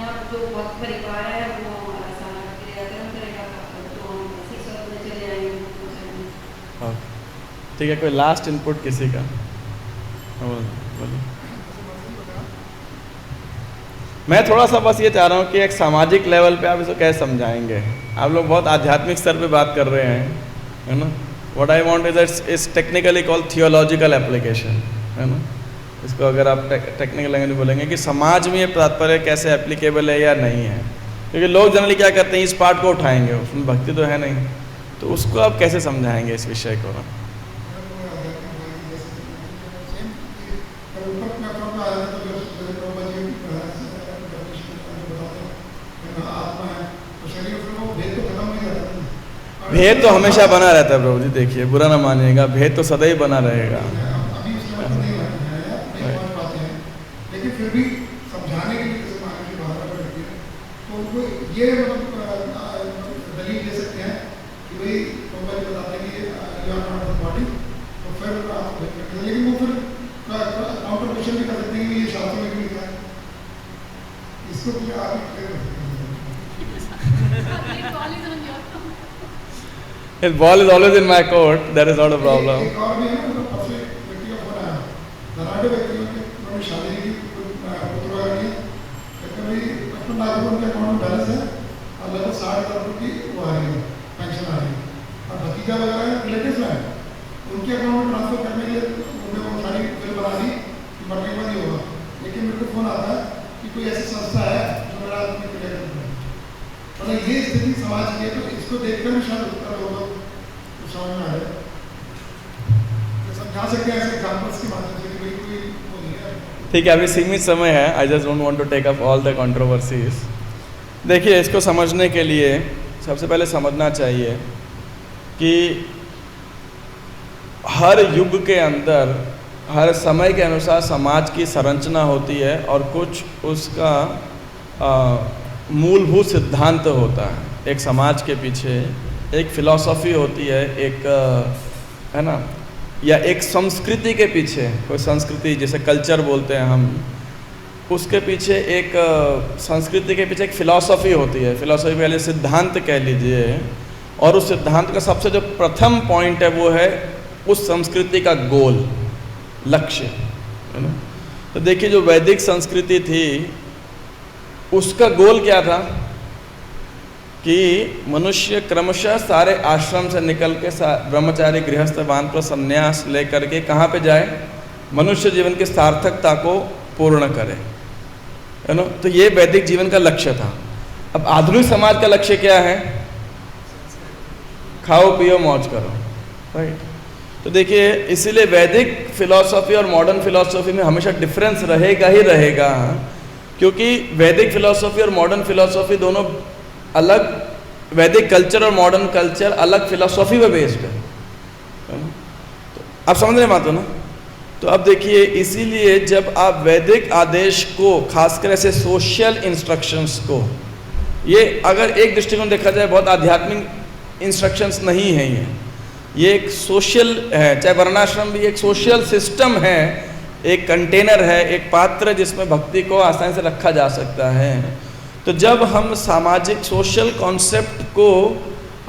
Speaker 4: आप जो भक्त परिवार है वो हमारा सारा क्रियाक्रम करेगा, तो हम इसी स्वर्ग में चले आएंगे।
Speaker 1: ठीक है, कोई लास्ट इनपुट किसी का? बोलिए। मैं थोड़ा सा बस ये चाह रहा हूँ कि एक सामाजिक लेवल पे आप इसको कैसे समझाएंगे। आप लोग बहुत आध्यात्मिक स्तर पे बात कर रहे हैं, है ना। What I want is technically called theological application, है ना। इसको अगर आप टेक्निकल लैंग्वेज में बोलेंगे कि समाज में ये तात्पर्य कैसे एप्लीकेबल है या नहीं है, क्योंकि लोग जनरली क्या करते हैं, इस पार्ट को उठाएंगे, उसमें भक्ति तो है नहीं, तो उसको आप कैसे समझाएंगे इस विषय को? भेद तो हमेशा बना रहता है प्रभु जी, देखिए बुरा ना मानिएगा, भेद तो सदैव बना रहेगा।
Speaker 2: अभी उस लेवल पर नहीं समझ पाते हैं, लेकिन फिर भी समझाने के लिए जैसे मानने की भावना रहती है, तो उनको ये दलील दे सकते हैं कि भाई बाबा जी बताते हैं कि you are not the body, तो फिर आप, लेकिन वो फिर काउंटर क्वेश्चन भी कर सकते हैं कि ये शास्त्रों में भी लिखा है, इसको भी आगे क्लियर कर सकते हैं।
Speaker 1: His ball is always in my court. That is not a problem.
Speaker 2: एक और भी है ना, मतलब परसों एक व्यक्ति का फोन आया, धनाढ़ व्यक्तियों के उन्होंने शादी की, पुत्र वगैरह की, लेकिन भाई अपने नागपुर उनके अकाउंट में बैलेंस है और लगभग 60,000 रुपये की वो आ रही है, पेंशन आ रही है, और भतीजा वगैरह रिलेटिव है, उनके अकाउंट में ट्रांसफर करने के लिए उन्होंने वो सारी बिल बना दी कि मरने के बाद ही होगा, लेकिन मेरे को फोन आता है कि कोई ऐसी संस्था है जो मेरा आदमी क्लियर कर रहा है। मतलब ये स्थिति समाज की है, तो इसको देखकर भी शायद उत्तर लोग समझ में आ रहे हैं, समझा सकते हैं ऐसे एग्जाम्पल्स के माध्यम से कि भाई कोई वो नहीं है।
Speaker 1: ठीक है, अभी सीमित समय है, I just don't want to take up all the controversies. देखिए, इसको समझने के लिए सबसे पहले समझना चाहिए कि हर युग के अंदर, हर समय के अनुसार समाज की संरचना होती है और कुछ उसका मूलभूत सिद्धांत होता है। एक समाज के पीछे एक फिलॉसफी होती है, एक है ना, या एक संस्कृति के पीछे, कोई संस्कृति जैसे कल्चर बोलते हैं हम, उसके पीछे एक संस्कृति के पीछे एक फिलॉसफी होती है, फिलॉसफी पहले सिद्धांत कह लीजिए, और उस सिद्धांत का सबसे जो प्रथम पॉइंट है वो है उस संस्कृति का गोल, लक्ष्य, है ना। तो देखिए, जो वैदिक संस्कृति थी उसका गोल क्या था कि मनुष्य क्रमशः सारे आश्रम से निकल के ब्रह्मचारी, गृहस्थ, वानप्रस्थ, संन्यास लेकर के कहाँ पे जाए, मनुष्य जीवन की सार्थकता को पूर्ण करे, है ना। तो ये वैदिक जीवन का लक्ष्य था। अब आधुनिक समाज का लक्ष्य क्या है? खाओ पियो मौज करो, राइट। तो देखिए, इसीलिए वैदिक फिलॉसफी और मॉडर्न फिलॉसफी में हमेशा डिफरेंस रहेगा ही रहेगा, क्योंकि वैदिक फिलॉसफी और मॉडर्न फिलॉसफी दोनों अलग, वैदिक कल्चर और मॉडर्न कल्चर अलग फिलॉसफी पे बेस्ड है। तो आप समझ रहे बात हो ना। तो अब देखिए, इसीलिए जब आप वैदिक आदेश को, खासकर ऐसे सोशल इंस्ट्रक्शंस को, ये अगर एक दृष्टिकोण देखा जाए बहुत आध्यात्मिक इंस्ट्रक्शंस नहीं है, ये एक सोशल है, चाहे वर्णाश्रम भी एक सोशल सिस्टम है, एक कंटेनर है, एक पात्र जिसमें भक्ति को आसानी से रखा जा सकता है। तो जब हम सामाजिक सोशल कॉन्सेप्ट को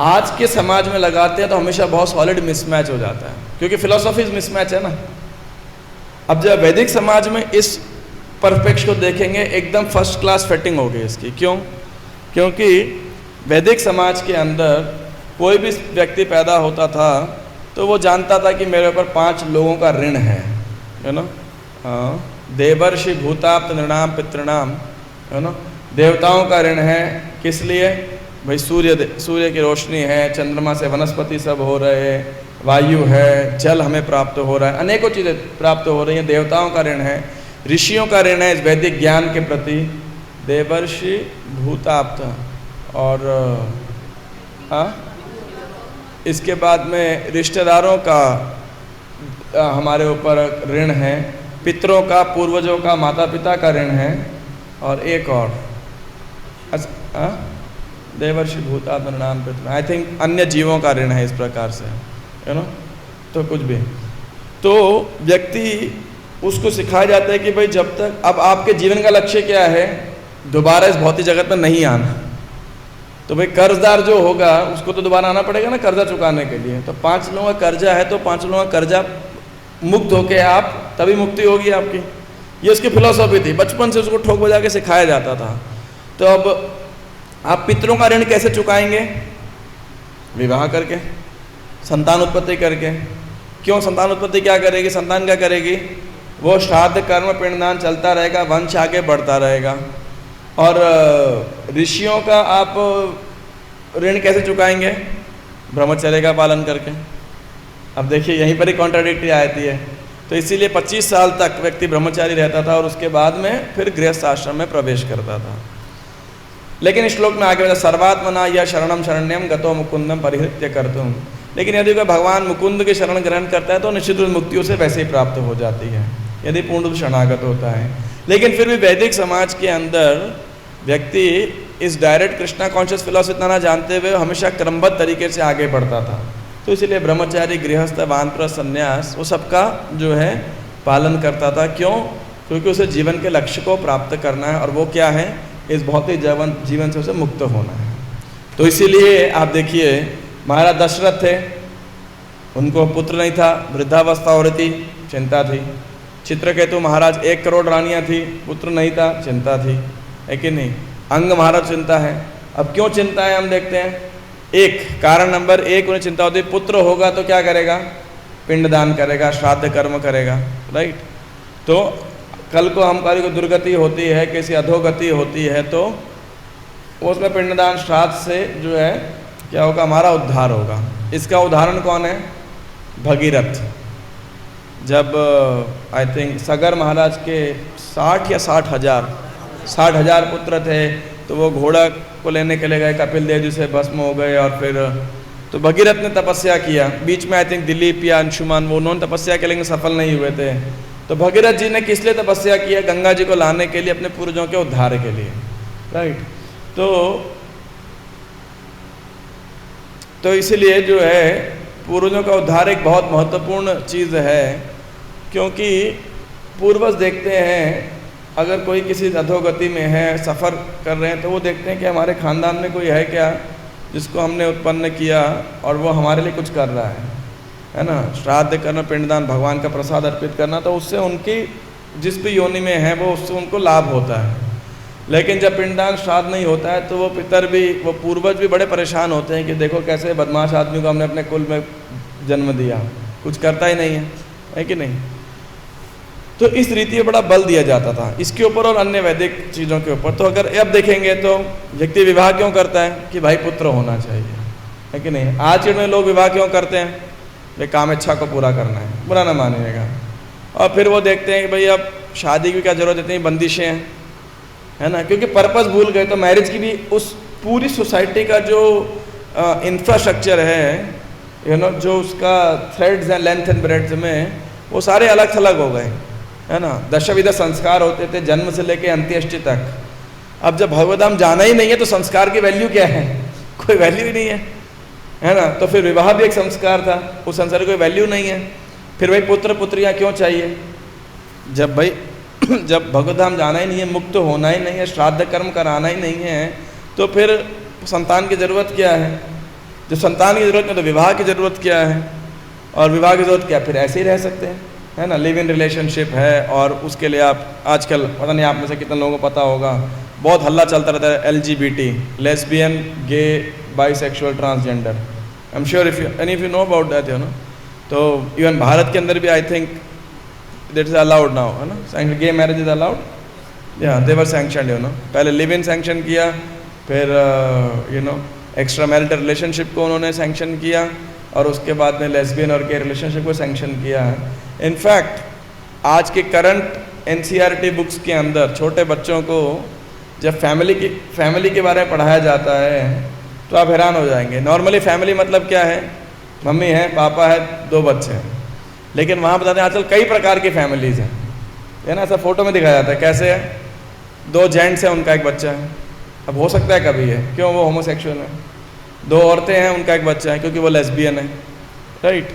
Speaker 1: आज के समाज में लगाते हैं तो हमेशा बहुत सॉलिड मिसमैच हो जाता है, क्योंकि फिलॉसफी मिसमैच है ना। अब जब वैदिक समाज में इस परफेक्ट को देखेंगे, एकदम फर्स्ट क्लास फिटिंग होगी इसकी। क्यों? क्योंकि वैदिक समाज के अंदर कोई भी व्यक्ति पैदा होता था तो वो जानता था कि मेरे ऊपर 5 लोगों का ऋण है ना। देवर्षि भूताप्त नृणाम पितृणाम, है ना। देवताओं का ऋण है, किस लिए? भाई सूर्य की रोशनी है, चंद्रमा से वनस्पति सब हो रहे, वायु है, जल हमें प्राप्त हो रहा है, अनेकों चीज़ें प्राप्त हो रही हैं। देवताओं का ऋण है, ऋषियों का ऋण है इस वैदिक ज्ञान के प्रति, देवर्षि भूताप्त। और इसके बाद में रिश्तेदारों का हमारे ऊपर ऋण है, पितरों का, पूर्वजों का, माता पिता का ऋण है, और एक और देवर्षि भूतात्मनाम पितृ, आई थिंक अन्य जीवों का ऋण है इस प्रकार से, यू नो, तो कुछ भी। तो व्यक्ति उसको सिखाया जाता है कि भाई जब तक, अब आपके जीवन का लक्ष्य क्या है, दोबारा इस भौतिक जगत में नहीं आना। तो भाई कर्जदार जो होगा उसको तो दोबारा आना पड़ेगा ना कर्जा चुकाने के लिए। तो 5 लोगों का कर्जा है तो 5 लोगों का कर्जा मुक्त होके आप, तभी मुक्ति होगी आपकी। ये उसकी फिलॉसफी थी, बचपन से उसको ठोक बजा के सिखाया जाता था। तो अब आप पितरों का ऋण कैसे चुकाएंगे? विवाह करके, संतान उत्पत्ति करके। क्यों? संतान उत्पत्ति क्या करेगी? संतान क्या करेगी? वो श्राद्ध कर्म पिंडदान चलता रहेगा, वंश आगे बढ़ता रहेगा। और ऋषियों का आप ऋण कैसे चुकाएंगे? ब्रह्मचर्य का पालन करके। अब देखिए यहीं पर ही कॉन्ट्राडिक्टरी आती है। तो इसीलिए 25 साल तक व्यक्ति ब्रह्मचारी रहता था और उसके बाद में फिर गृहस्थ आश्रम में प्रवेश करता था। लेकिन इस श्लोक में आगे बताया सर्वात्मना या शरणम शरण्यम गतो मुकुंदम परिहृत्य कर्तुम। लेकिन यदि कोई भगवान मुकुंद की शरण ग्रहण करता है तो निश्चित रूप मृत्यु उसे वैसे ही प्राप्त हो जाती है, यदि पूर्ण रूप शरणागत होता है। लेकिन फिर भी वैदिक समाज के अंदर व्यक्ति इस डायरेक्ट कृष्णा कॉन्शियस फिलॉसफी इतना ना जानते हुए हमेशा क्रमबद्ध तरीके से आगे बढ़ता था। तो इसलिए ब्रह्मचारी, गृहस्थ, वानप्रस्थ, संन्यास वो सबका जो है पालन करता था। क्यों? क्योंकि उसे जीवन के लक्ष्य को प्राप्त करना है, और वो क्या है? इस भौतिक जीवन से उसे मुक्त होना है। तो इसीलिए आप देखिए महाराज दशरथ थे, उनको पुत्र नहीं था, वृद्धावस्था हो रही थी, चिंता थी। चित्रकेतु महाराज 1 करोड़ रानियां थी, पुत्र नहीं था, चिंता थी, है कि नहीं? अंग महाराज चिंता है। अब क्यों चिंता है हम देखते हैं। एक कारण नंबर 1 उन्हें चिंता होती है, पुत्र होगा तो क्या करेगा? पिंडदान करेगा, श्राद्ध कर्म करेगा, राइट। तो कल को हमारी को दुर्गति होती है, किसी अधोगति होती है, तो उसमें पिंडदान श्राद्ध से जो है क्या होगा? हमारा उद्धार होगा। इसका उदाहरण कौन है? भगीरथ। जब आई थिंक सगर महाराज के 60 या 60 हजार पुत्र थे, तो वो घोड़ा को लेने के लिए गए, कपिल देव जी से भस्म हो गए। और फिर तो भगीरथ ने तपस्या किया, बीच में आई थिंक दिलीप या अंशुमान वो उन्होंने तपस्या के लेकिन सफल नहीं हुए थे। तो भगीरथ जी ने किस लिए तपस्या किया? गंगा जी को लाने के लिए, अपने पूर्वजों के उद्धार के लिए, राइट। तो इसलिए जो है पूर्वजों का उद्धार एक बहुत महत्वपूर्ण चीज़ है, क्योंकि पूर्वज देखते हैं अगर कोई किसी अधोगति में है, सफ़र कर रहे हैं, तो वो देखते हैं कि हमारे ख़ानदान में कोई है क्या जिसको हमने उत्पन्न किया और वो हमारे लिए कुछ कर रहा है ना। श्राद्ध करना, पिंडदान, भगवान का प्रसाद अर्पित करना, तो उससे उनकी जिस भी योनि में है वो उससे उनको लाभ होता है। लेकिन जब पिंडदान श्राद्ध नहीं होता है तो वो पितर भी, वो पूर्वज भी बड़े परेशान होते हैं कि देखो कैसे बदमाश आदमी को हमने अपने कुल में जन्म दिया, कुछ करता ही नहीं है कि नहीं। तो इस रीति में बड़ा बल दिया जाता था इसके ऊपर और अन्य वैदिक चीज़ों के ऊपर। तो अगर अब देखेंगे तो व्यक्ति विवाह क्यों करता है? कि भाई पुत्र होना चाहिए, है कि नहीं। आज के लोग विवाह क्यों करते हैं? भाई काम इच्छा को पूरा करना है, बुरा ना मानिएगा। और फिर वो देखते हैं कि भाई अब शादी की क्या जरूरत, इतनी बंदिशें हैं, है ना। क्योंकि पर्पस भूल गए। तो मैरिज की भी उस पूरी सोसाइटी का जो इंफ्रास्ट्रक्चर है, यू नो, जो उसका थ्रेड्स हैं लेंथ एंड ब्रेड्थ में, वो सारे अलग थलग हो गए, है ना। दशविध संस्कार होते थे जन्म से लेके अंत्येष्टि तक। अब जब भगवतधाम जाना ही नहीं है तो संस्कार की वैल्यू क्या है? कोई वैल्यू ही नहीं है ना। तो फिर विवाह भी एक संस्कार था, उस संस्कार की कोई वैल्यू नहीं है। फिर भाई पुत्र पुत्रियाँ क्यों चाहिए? जब भाई जब भगवतधाम जाना ही नहीं है, मुक्त होना ही नहीं है, श्राद्ध कर्म कराना ही नहीं है, तो फिर संतान की ज़रूरत क्या है? जब संतान की ज़रूरत नहीं तो विवाह की ज़रूरत क्या है? और विवाह की ज़रूरत क्या? फिर ऐसे ही रह सकते हैं, है ना। लिव इन रिलेशनशिप है, और उसके लिए आप आजकल पता नहीं आप में से कितने लोगों को पता होगा, बहुत हल्ला चलता रहता है LGBT, lesbian, gay, bisexual, transgender. I am sure if you know about that, you know. तो इवन भारत के अंदर भी I think that is allowed now, है ना। गे मैरिज इज अलाउड, या they were sanctioned, you know. पहले live in sanction किया, फिर you know extra marital relationship को उन्होंने सैंक्शन किया, और उसके बाद में लेस्बियन और गे रिलेशनशिप को सैंक्शन किया है। इनफैक्ट आज के करंट NCERT बुक्स के अंदर छोटे बच्चों को जब फैमिली के बारे में पढ़ाया जाता है तो आप हैरान हो जाएंगे। नॉर्मली फैमिली मतलब क्या है? मम्मी है, पापा है, 2 बच्चे हैं। लेकिन वहाँ बताते हैं आजकल कई प्रकार की फैमिलीज़ हैं, है ना। ऐसा फोटो में दिखाया जाता है कैसे है, 2 जेंट्स हैं, उनका एक बच्चा अब हो सकता है कभी है, क्यों वो होमोसेक्सुअल है, 2 औरतें हैं उनका एक बच्चा है क्योंकि वो लेस्बियन है, राइट।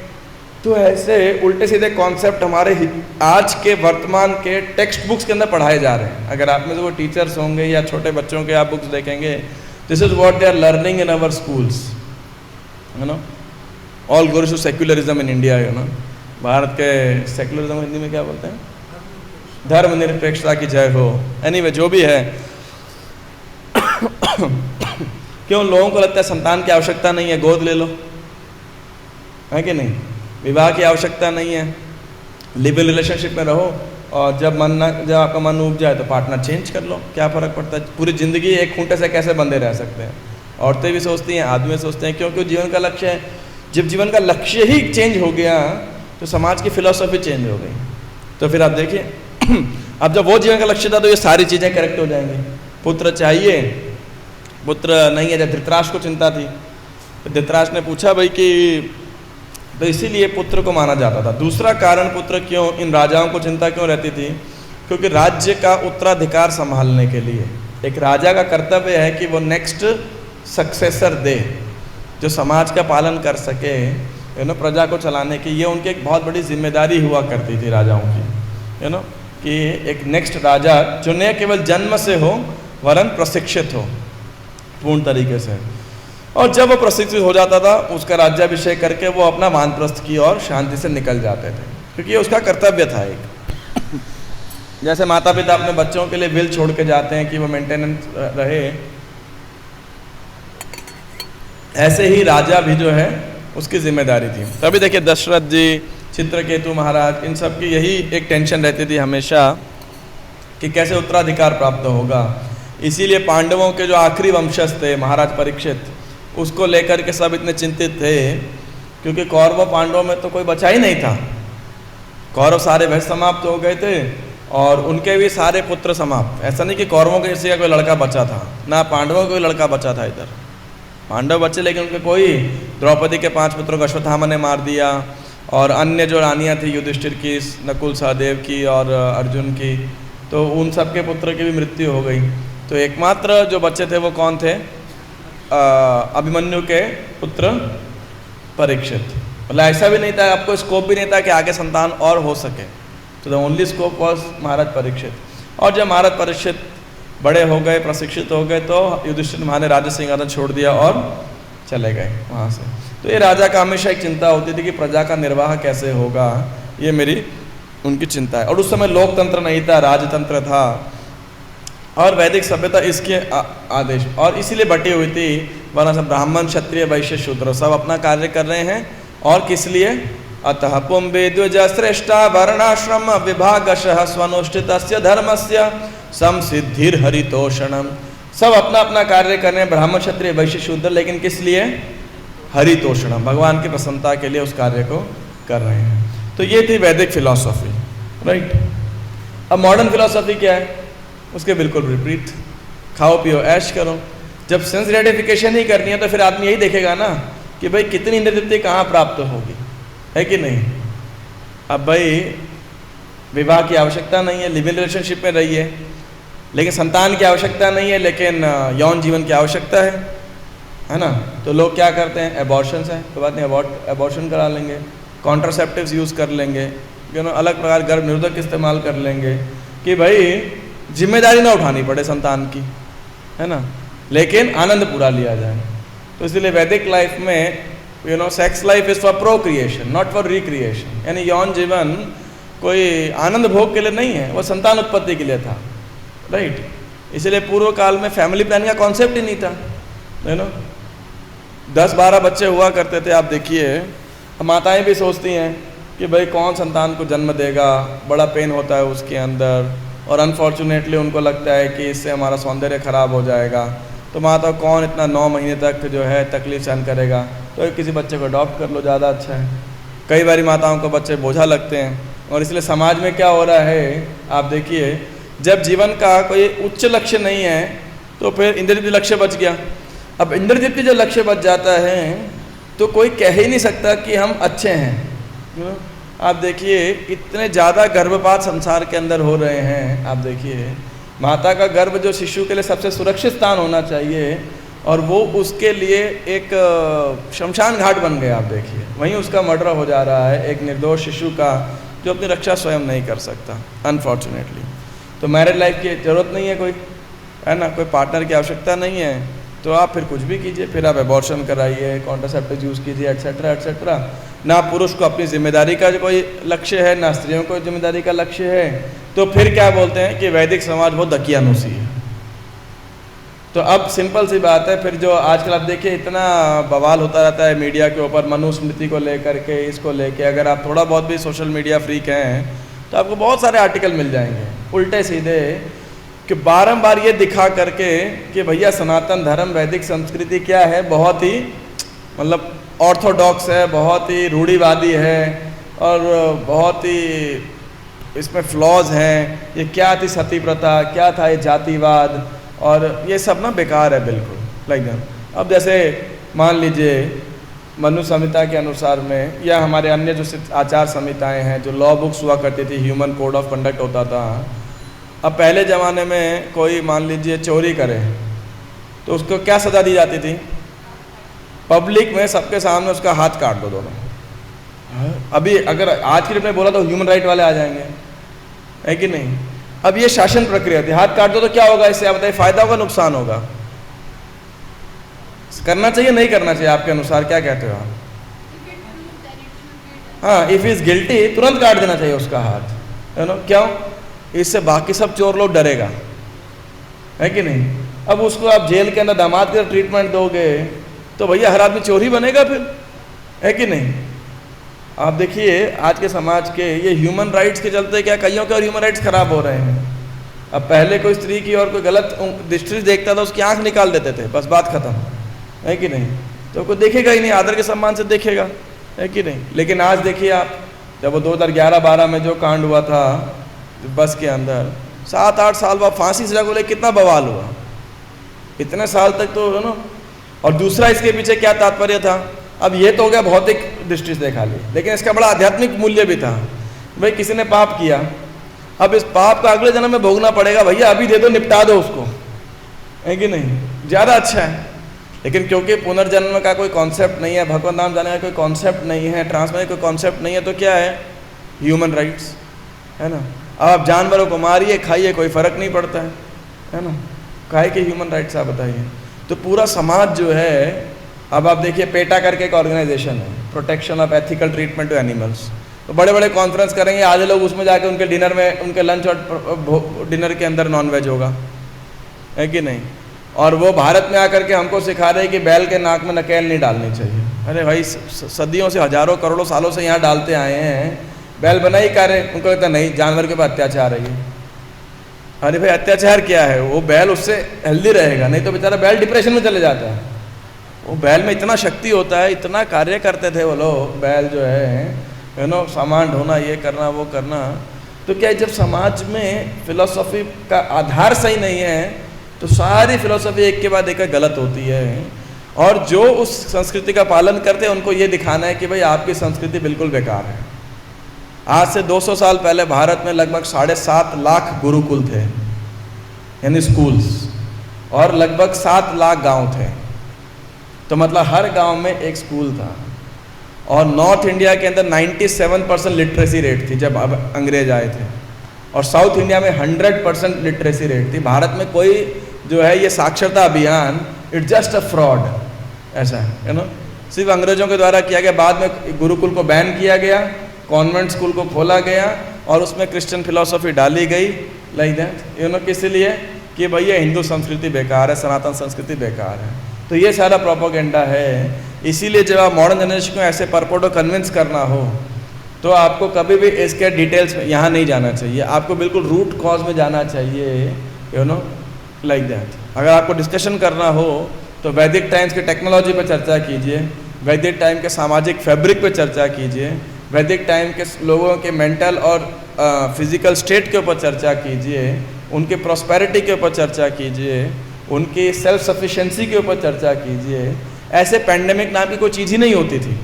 Speaker 1: तो ऐसे उल्टे सीधे कॉन्सेप्ट हमारे आज के वर्तमान के टेक्स्ट बुक्स के अंदर पढ़ाए जा रहे हैं। अगर आप में से वो टीचर्स होंगे या छोटे बच्चों के आप बुक्स देखेंगे, this is what they are learning in our schools, you know, all goes to secularism in India, you know, Bharat के सेक्युलरिज्म हिंदी में क्या बोलते हैं, धर्मनिरपेक्षता की जय हो। एनीवे जो भी है क्यों लोगों को लगता है संतान की आवश्यकता नहीं है, गोद ले लो, है कि नहीं, विवाह की आवश्यकता नहीं है, लिव इन रिलेशनशिप में रहो, और जब आपका मन उब जाए तो पार्टनर चेंज कर लो, क्या फ़र्क पड़ता है, पूरी ज़िंदगी एक खूंटे से कैसे बंधे रह सकते हैं। औरतें भी सोचती हैं, आदमी सोचते हैं, क्योंकि जीवन का लक्ष्य है। जब जीवन का लक्ष्य ही चेंज हो गया तो समाज की फिलॉसफी चेंज हो गई। तो फिर आप देखिए अब जब वो जीवन का लक्ष्य था तो ये सारी चीज़ें करेक्ट हो जाएंगी। पुत्र चाहिए, पुत्र नहीं है, जब धृतराष्ट्र को चिंता थी तो धृतराष्ट्र ने पूछा भाई कि, तो इसीलिए पुत्र को माना जाता था। दूसरा कारण पुत्र क्यों इन राजाओं को चिंता क्यों रहती थी, क्योंकि राज्य का उत्तराधिकार संभालने के लिए एक राजा का कर्तव्य है कि वो नेक्स्ट सक्सेसर दे, जो समाज का पालन कर सके, यू नो, प्रजा को चलाने की। ये उनकी एक बहुत बड़ी जिम्मेदारी हुआ करती थी राजाओं की, यू नो, कि एक नेक्स्ट राजा जो न केवल जन्म से हो वरन प्रशिक्षित हो पूर्ण तरीके से। और जब वो प्रशिक्षित हो जाता था उसका राज्याभिषेक करके वो अपना वानप्रस्थ की ओर शांति से निकल जाते थे, क्योंकि ये उसका कर्तव्य था। एक जैसे माता पिता अपने बच्चों के लिए विल छोड़ के जाते हैं कि वो मेंटेनेंस रहे, ऐसे ही राजा भी जो है उसकी जिम्मेदारी थी। तभी देखिए दशरथ जी, चित्रकेतु महाराज, इन सब की यही एक टेंशन रहती थी हमेशा कि कैसे उत्तराधिकार प्राप्त होगा। इसीलिए पांडवों के जो आखिरी वंशज थे महाराज परीक्षित, उसको लेकर के सब इतने चिंतित थे, क्योंकि कौरवों पांडवों में तो कोई बचा ही नहीं था। कौरव सारे भय समाप्त हो गए थे और उनके भी सारे पुत्र समाप्त। ऐसा नहीं कि कौरवों के किसी का कोई लड़का बचा था, ना पांडवों का कोई लड़का बचा था। इधर पांडव बच्चे, लेकिन उनके कोई, द्रौपदी के 5 पुत्रों को अश्वत्थामा ने मार दिया, और अन्य जो रानियाँ थी युधिष्ठिर की, नकुल सहदेव की और अर्जुन की, तो उन सब के पुत्र की भी मृत्यु हो गई। तो एकमात्र जो बच्चे थे वो कौन थे, अभिमन्यु के पुत्र परीक्षित। मतलब ऐसा भी नहीं था, आपको स्कोप भी नहीं था कि आगे संतान और हो सके। तो द ओनली स्कोप वॉज महाराज परीक्षित। और जब महाराज परीक्षित बड़े हो गए, प्रशिक्षित हो गए, तो युधिष्ठिर महाराज ने राज्य सिंहासन छोड़ दिया और चले गए वहाँ से। तो ये राजा का हमेशा एक चिंता होती थी कि प्रजा का निर्वाह कैसे होगा, ये मेरी उनकी चिंता है। और उस समय लोकतंत्र नहीं था, राजतंत्र था, और वैदिक सभ्यता इसके आदेश, और इसीलिए बटी हुई थी। वरना सब ब्राह्मण, क्षत्रिय, वैश्य, शूद्र सब अपना कार्य कर रहे हैं। और किस लिए, अतः पुंबे द्विज श्रेष्ठा वर्णाश्रम विभागशः स्वनुष्ठितस्य धर्मस्य संसिद्धिर हरितोषणम। सब अपना अपना कार्य कर रहे हैं, ब्राह्मण, क्षत्रिय, वैश्य, शूद्र, लेकिन किस लिए, हरितोषणम, भगवान की प्रसन्नता के लिए उस कार्य को कर रहे हैं। तो ये थी वैदिक फिलॉसफी, राइट। अब मॉडर्न फिलॉसफी क्या है, उसके बिल्कुल विपरीत, खाओ पियो ऐश करो। जब सेंस ग्रेटिफिकेशन ही करनी है तो फिर आदमी यही देखेगा ना कि भाई कितनी इंद्रिय तृप्ति कहाँ प्राप्त होगी, है कि नहीं। अब भाई विवाह की आवश्यकता नहीं है, लिव इन रिलेशनशिप में रहिए, लेकिन संतान की आवश्यकता नहीं है, लेकिन यौन जीवन की आवश्यकता है ना। तो लोग क्या करते हैं, एबॉर्शंस है तो बात नहीं, एबॉर्शन करा लेंगे, कॉन्ट्रासेप्टिव्स यूज़ कर लेंगे, यू नो, अलग प्रकार गर्भ निरोधक इस्तेमाल कर लेंगे कि भाई जिम्मेदारी ना उठानी पड़े संतान की, है ना, लेकिन आनंद पूरा लिया जाए। तो इसलिए वैदिक लाइफ में, you know, sex life is for procreation not for recreation. यानी यौन जीवन कोई आनंद भोग के लिए नहीं है, वो संतान उत्पत्ति के लिए था, राइट। इसलिए पूर्व काल में फैमिली प्लानिंग का कॉन्सेप्ट ही नहीं था, यू नो। 10-12 बच्चे हुआ करते थे। आप देखिए माताएं भी सोचती हैं कि भाई कौन संतान को जन्म देगा, बड़ा पेन होता है उसके अंदर, और अनफॉर्चुनेटली उनको लगता है कि इससे हमारा सौंदर्य खराब हो जाएगा। तो माता कौन इतना 9 महीने तक जो है तकलीफ सहन करेगा, तो किसी बच्चे को अडॉप्ट कर लो, ज़्यादा अच्छा है। कई बार माताओं को बच्चे बोझा लगते हैं, और इसलिए समाज में क्या हो रहा है, आप देखिए, जब जीवन का कोई उच्च लक्ष्य नहीं है तो फिर इंद्रिय लक्ष्य बच गया। अब इंद्रिय जो लक्ष्य बच जाता है तो कोई कह ही नहीं सकता कि हम अच्छे हैं। आप देखिए इतने ज़्यादा गर्भपात संसार के अंदर हो रहे हैं। आप देखिए माता का गर्भ जो शिशु के लिए सबसे सुरक्षित स्थान होना चाहिए, और वो उसके लिए एक शमशान घाट बन गया। आप देखिए वहीं उसका मर्डर हो जा रहा है, एक निर्दोष शिशु का जो अपनी रक्षा स्वयं नहीं कर सकता अनफॉर्चुनेटली। तो मैरिड लाइफ की ज़रूरत नहीं है कोई, है ना, कोई पार्टनर की आवश्यकता नहीं है, तो आप फिर कुछ भी कीजिए, फिर आप एबॉर्शन कराइए, कॉन्ट्रासेप्टिव यूज़ कीजिए, एट्सेट्रा एट्सेट्रा। ना पुरुष को अपनी जिम्मेदारी का जो कोई लक्ष्य है, ना स्त्रियों को जिम्मेदारी का लक्ष्य है, तो फिर क्या बोलते हैं कि वैदिक समाज बहुत दकियानुसी है। तो अब सिंपल सी बात है, फिर जो आजकल आप देखिए इतना बवाल होता रहता है मीडिया के ऊपर, मनुस्मृति को लेकर के, इसको लेके, अगर आप थोड़ा बहुत भी सोशल मीडिया फ्रीक हैं तो आपको बहुत सारे आर्टिकल मिल जाएंगे उल्टे सीधे, कि बारंबार ये दिखा करके कि भैया सनातन धर्म, वैदिक संस्कृति क्या है, बहुत ही मतलब ऑर्थोडॉक्स है, बहुत ही रूढ़िवादी है, और बहुत ही इसमें फ्लॉज हैं। ये क्या थी सती प्रथा, क्या था ये जातिवाद, और ये सब ना बेकार है बिल्कुल, लाइक दैट। अब जैसे मान लीजिए मनु संहिता के अनुसार में, या हमारे अन्य जो आचार संहिताएं हैं, जो लॉ बुक्स हुआ करती थी, ह्यूमन कोड ऑफ कंडक्ट होता था। अब पहले ज़माने में कोई मान लीजिए चोरी करे तो उसको क्या सज़ा दी जाती थी? पब्लिक में सबके सामने उसका हाथ काट दो दोनों। अभी अगर आज की डेट में बोला तो ह्यूमन राइट वाले आ जाएंगे, है कि नहीं? अब ये शासन प्रक्रिया थी, हाथ काट दो तो क्या होगा इससे, आप बताइए, फायदा होगा नुकसान होगा? करना चाहिए नहीं करना चाहिए आपके अनुसार, क्या कहते हो आप? हाँ, इफ इज गिल्टी तुरंत काट देना चाहिए उसका हाथ, है ना? क्यों? इससे बाकी सब चोर लोग डरेगा, है कि नहीं? अब उसको आप जेल के अंदर दामाद के ट्रीटमेंट दोगे तो भैया हर आदमी चोर ही बनेगा फिर, है कि नहीं? आप देखिए आज के समाज के ये ह्यूमन राइट्स के चलते क्या कईयों के और ह्यूमन राइट्स खराब हो रहे हैं। अब पहले कोई स्त्री की और कोई गलत दृष्टि देखता था उसकी आंख निकाल देते थे, बस बात खत्म, है कि नहीं? तो कोई देखेगा ही नहीं, आदर के सम्मान से देखेगा, है कि नहीं? लेकिन आज देखिए आप, जब वो 2011-12 में जो कांड हुआ था बस के अंदर, 7-8 साल बाद फांसी सजा को लेकर कितना बवाल हुआ, इतने साल तक तो, है ना? और दूसरा इसके पीछे क्या तात्पर्य था? अब ये तो हो गया भौतिक दृष्टि से देखा ली, लेकिन इसका बड़ा आध्यात्मिक मूल्य भी था। भाई किसी ने पाप किया, अब इस पाप का अगले जन्म में भोगना पड़ेगा, भैया अभी दे दो, निपटा दो उसको, है कि नहीं? ज़्यादा अच्छा है। लेकिन क्योंकि पुनर्जन्म का कोई कॉन्सेप्ट नहीं है, भगवत नाम जाने का कोई कॉन्सेप्ट नहीं है, ट्रांसफर कोई कॉन्सेप्ट नहीं है, तो क्या है? ह्यूमन राइट्स, है ना? अब आप जानवरों को मारिए, खाइए, कोई फ़र्क नहीं पड़ता है ना? काहे के ह्यूमन राइट्स आप बताइए? तो पूरा समाज जो है, अब आप देखिए पेटा करके एक ऑर्गेनाइजेशन है, protection of ethical treatment to animals, तो बड़े बड़े कॉन्फ्रेंस करेंगे, आधे लोग उसमें जाके उनके डिनर में, उनके लंच और डिनर के अंदर नॉनवेज होगा, है कि नहीं? और वो भारत में आकर के हमको सिखा रहे कि बैल के नाक में नकेल नहीं डालनी चाहिए। अरे भाई सदियों से, हजारों करोड़ों सालों से यहाँ डालते आए हैं, बैल बना ही कर रहे, उनको कहता नहीं जानवर के ऊपर अत्याचार है ये। अरे भाई अत्याचार क्या है? वो बैल उससे हेल्दी रहेगा, नहीं तो बेचारा बैल डिप्रेशन में चले जाता है। वो बैल में इतना शक्ति होता है, इतना कार्य करते थे वो लोग, बैल जो है, यू नो, सामान ढोना, ये करना, वो करना। तो क्या जब समाज में फिलॉसफी का आधार सही नहीं है तो सारी फिलॉसफी एक के बाद एक गलत होती है, और जो उस संस्कृति का पालन करते हैं उनको ये दिखाना है कि भाई आपकी संस्कृति बिल्कुल बेकार है। आज से 200 साल पहले भारत में लगभग 7.5 लाख गुरुकुल थे, यानी स्कूल्स, और लगभग 7 लाख गांव थे, तो मतलब हर गांव में एक स्कूल था। और नॉर्थ इंडिया के अंदर 97% लिटरेसी रेट थी जब अब अंग्रेज आए थे, और साउथ इंडिया में 100% लिटरेसी रेट थी। भारत में कोई जो है ये साक्षरता अभियान, इट्स जस्ट अ फ्रॉड, ऐसा है ना, सिर्फ अंग्रेजों के द्वारा किया गया। बाद में गुरुकुल को बैन किया गया, कॉन्वेंट स्कूल को खोला गया, और उसमें क्रिश्चियन फिलॉसफी डाली गई, लाइक दैट, यू नो, किस लिए? कि भैया हिंदू संस्कृति बेकार है, सनातन संस्कृति बेकार है। तो ये सारा प्रोपोगेंडा है। इसीलिए जब आप मॉडर्न जनरेशन को ऐसे परपोटो कन्विंस करना हो तो आपको कभी भी इसके डिटेल्स में यहाँ नहीं जाना चाहिए, आपको बिल्कुल रूट कॉज में जाना चाहिए, यू नो, लाइक दैट। अगर आपको डिस्कशन करना हो तो वैदिक टाइम्स के टेक्नोलॉजी पर चर्चा कीजिए, वैदिक टाइम के सामाजिक फैब्रिक पर चर्चा कीजिए, वैदिक टाइम के लोगों के मेंटल और फिजिकल स्टेट के ऊपर चर्चा कीजिए, उनके प्रॉस्पेरिटी के ऊपर चर्चा कीजिए, उनकी सेल्फ सफिशिएंसी के ऊपर चर्चा कीजिए। ऐसे पैंडेमिक नाम की कोई चीज़ ही नहीं होती थी।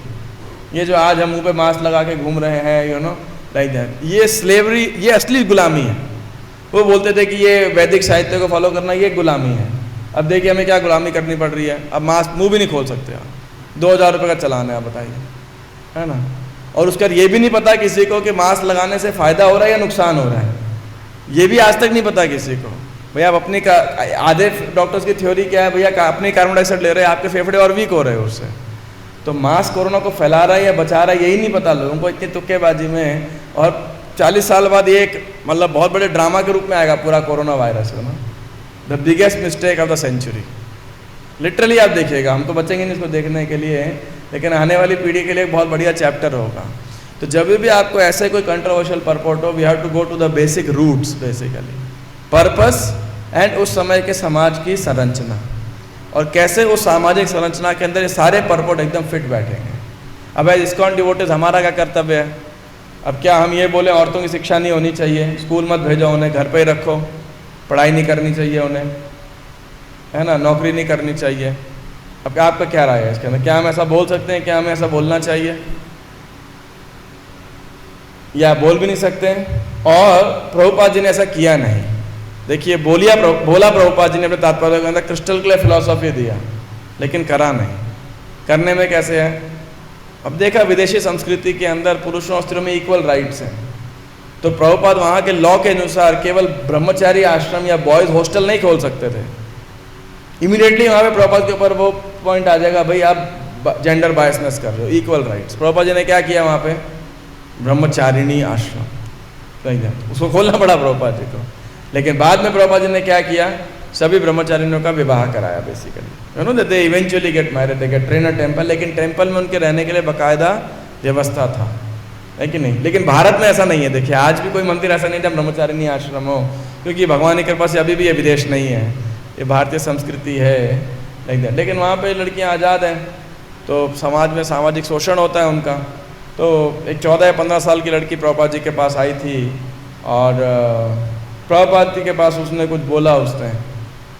Speaker 1: ये जो आज हम मुंह पे मास्क लगा के घूम रहे हैं, यू नो, लाइक दैट, ये स्लेवरी, ये असली गुलामी है। वो बोलते थे कि ये वैदिक साहित्य को फॉलो करना ये गुलामी है। अब देखिए हमें क्या गुलामी करनी पड़ रही है, अब मास्क मुंह भी नहीं खोल सकते आप, 2000 रुपये का चलान है, आप बताइए, है ना। और उसका ये भी नहीं पता किसी को कि मास्क लगाने से फ़ायदा हो रहा है या नुकसान हो रहा है, ये भी आज तक नहीं पता किसी को। भैया आप अपनी आधे डॉक्टर्स की थ्योरी क्या है, भैया अपनी कार्बन डाइऑक्साइड ले रहे हैं, आपके फेफड़े और वीक हो रहे हैं उससे। तो मास्क कोरोना को फैला रहा है या बचा रहा है यही नहीं पता लोगों को, इतनी तुक्केबाजी में। और 40 साल बाद ये एक मतलब बहुत बड़े ड्रामा के रूप में आएगा पूरा कोरोना वायरस, है ना, the biggest mistake of the century. Literally आप देखिएगा, हम तो बचेंगे नहीं इसको देखने के लिए, लेकिन आने वाली पीढ़ी के लिए एक बहुत बढ़िया चैप्टर होगा। तो जब भी आपको ऐसे कोई कंट्रोवर्शियल परपोर्ट हो, we have to go to the basic roots, basically purpose and उस समय के समाज की संरचना, और कैसे उस सामाजिक संरचना के अंदर ये सारे परपोर्ट एकदम फिट बैठेंगे। अब इस्कॉन डिवोटीज हमारा क्या कर्तव्य है? अब क्या हम ये बोले औरतों की शिक्षा नहीं होनी चाहिए, स्कूल मत भेजो उन्हें, घर पे ही रखो, पढ़ाई नहीं करनी चाहिए उन्हें, है ना, नौकरी नहीं करनी चाहिए? अब आपका क्या राय है इसके अंदर? क्या हम ऐसा बोल सकते हैं? क्या हमें ऐसा बोलना चाहिए या बोल भी नहीं सकते हैं? और प्रभुपाद जी ने ऐसा किया नहीं। देखिए बोला प्रभुपाद जी ने अपने तात्पर्य के अंदर क्रिस्टल क्लियर फिलॉसफी दिया, लेकिन करा नहीं। करने में कैसे है? अब देखा विदेशी संस्कृति के अंदर पुरुषों और स्त्रियों में इक्वल राइट्स हैं, तो प्रभुपाद वहाँ के लॉ के अनुसार केवल ब्रह्मचारी आश्रम या बॉयज़ हॉस्टल नहीं खोल सकते थे। इमीडिएटली वहाँ पे प्रभुपाद के ऊपर वो पॉइंट आ जाएगा, भाई आप जेंडर बायसनेस कर रहे हो, इक्वल राइट्स। प्रभुपाद जी ने क्या किया वहाँ पे? ब्रह्मचारिणी आश्रम कहीं जाए उसको खोलना पड़ा प्रभुपाद जी को। लेकिन बाद में प्रभुपाद जी ने क्या किया? सभी ब्रह्मचारिणियों का विवाह कराया basically, you know, they eventually get married, they get train a temple, लेकिन टेम्पल में उनके रहने के लिए बाकायदा व्यवस्था था, है कि नहीं? लेकिन भारत में ऐसा नहीं है। देखिए आज भी कोई मंदिर ऐसा नहीं था ब्रह्मचारिणी आश्रम हो, क्योंकि भगवान की कृपा से अभी भी ये विदेश नहीं है, ये भारतीय संस्कृति है। लेकिन वहाँ पे लड़कियाँ आज़ाद हैं, तो समाज में सामाजिक शोषण होता है उनका। तो एक 14 या 15 साल की लड़की प्रभुपाद जी के पास आई थी, और प्रभुपाद जी के पास उसने कुछ बोला उसने,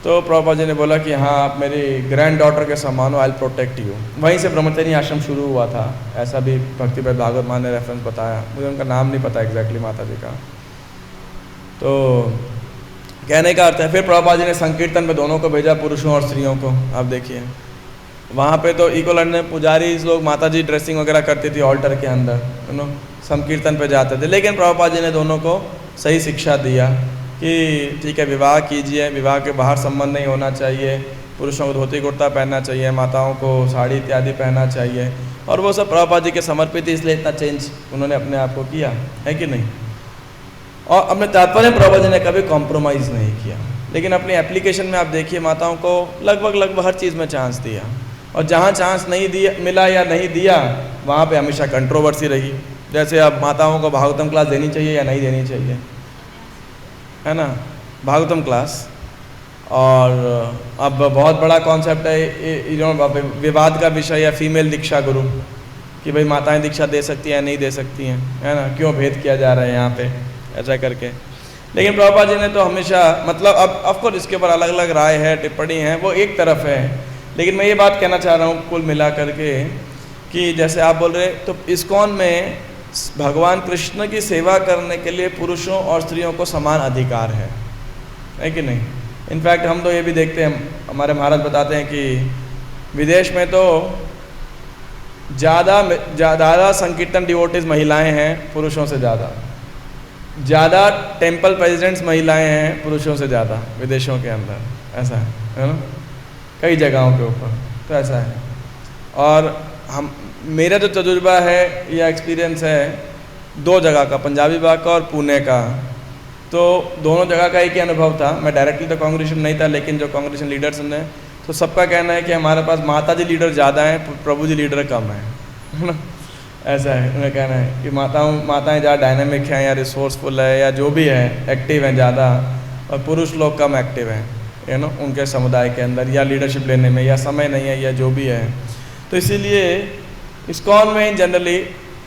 Speaker 1: तो प्रभुपाद जी ने बोला कि हाँ आप मेरी ग्रैंड डॉटर के समान हो, आई विल प्रोटेक्ट यू। वहीं से ब्रह्मचारिणी आश्रम शुरू हुआ था, ऐसा भी भक्तिवेद भागवत मान ने रेफरेंस बताया, मुझे उनका नाम नहीं पता एग्जैक्टली माता जी का। तो कहने का अर्थ है, फिर प्रभुपाद जी ने संकीर्तन में दोनों को भेजा, पुरुषों और स्त्रियों को। आप देखिए वहाँ पे तो इक्वल पुजारी लोग माता जी ड्रेसिंग वगैरह करती थी ऑल्टर के अंदर, यू नो, संकीर्तन पे जाते थे। लेकिन प्रभुपाद जी ने दोनों को सही शिक्षा दिया कि ठीक है विवाह कीजिए, विवाह के बाहर संबंध नहीं होना चाहिए, पुरुषों को धोती कुर्ता पहनना चाहिए, माताओं को साड़ी इत्यादि पहनना चाहिए, और वो सब प्रभुपाद जी के समर्पित, इसलिए इतना चेंज उन्होंने अपने आप को किया, है कि नहीं? और अपने तात्पर्य प्रभुपाद जी ने कभी कॉम्प्रोमाइज़ नहीं किया, लेकिन अपनी एप्लीकेशन में आप देखिए माताओं को लगभग हर चीज़ में चांस दिया, और जहाँ चांस नहीं दिया मिला या नहीं दिया वहाँ पे हमेशा कंट्रोवर्सी रही। जैसे अब माताओं को भागवतम क्लास देनी चाहिए या नहीं देनी चाहिए, है ना, भागवतम क्लास। और अब बहुत बड़ा कॉन्सेप्ट है, विवाद का विषय है फीमेल दीक्षा गुरु, कि भाई माताएं दीक्षा दे सकती हैं या नहीं दे सकती हैं, है ना, क्यों भेद किया जा रहा है यहाँ पे ऐसा करके। लेकिन प्रभुपाद जी ने तो हमेशा मतलब अब ऑफकोर्स इसके ऊपर अलग अलग राय है, टिप्पणी है, वो एक तरफ है। लेकिन मैं ये बात कहना चाह रहा हूँ कुल मिला करके कि जैसे आप बोल रहे, तो इस्कॉन में भगवान कृष्ण की सेवा करने के लिए पुरुषों और स्त्रियों को समान अधिकार है कि नहीं? इनफैक्ट हम तो ये भी देखते हैं, हमारे महाराज बताते हैं कि विदेश में तो ज़्यादा संकीर्तन डिवोटीज महिलाएं हैं पुरुषों से ज़्यादा टेम्पल प्रेसिडेंट्स महिलाएं हैं पुरुषों से ज़्यादा विदेशों के अंदर, ऐसा है ना, कई जगहों के ऊपर तो ऐसा है। और मेरा जो तजुर्बा है या एक्सपीरियंस है 2 जगह का, पंजाबी बाग का और पुणे का, तो दोनों जगह का एक ही अनुभव था। मैं डायरेक्टली तो कांग्रेगेशन नहीं था, लेकिन जो कांग्रेगेशन लीडर्स ने, तो सबका कहना है कि हमारे पास माता जी लीडर ज़्यादा हैं, प्रभु जी लीडर कम है ना, ऐसा है। उन्हें कहना है कि माताएं ज़्यादा डायनामिक हैं या रिसोर्सफुल है या जो भी है, एक्टिव हैं ज़्यादा, और पुरुष लोग कम एक्टिव हैं, यू नो, उनके समुदाय के अंदर या लीडरशिप लेने में या समय नहीं है या जो भी है। तो इसीलिए इस्कॉन में जनरली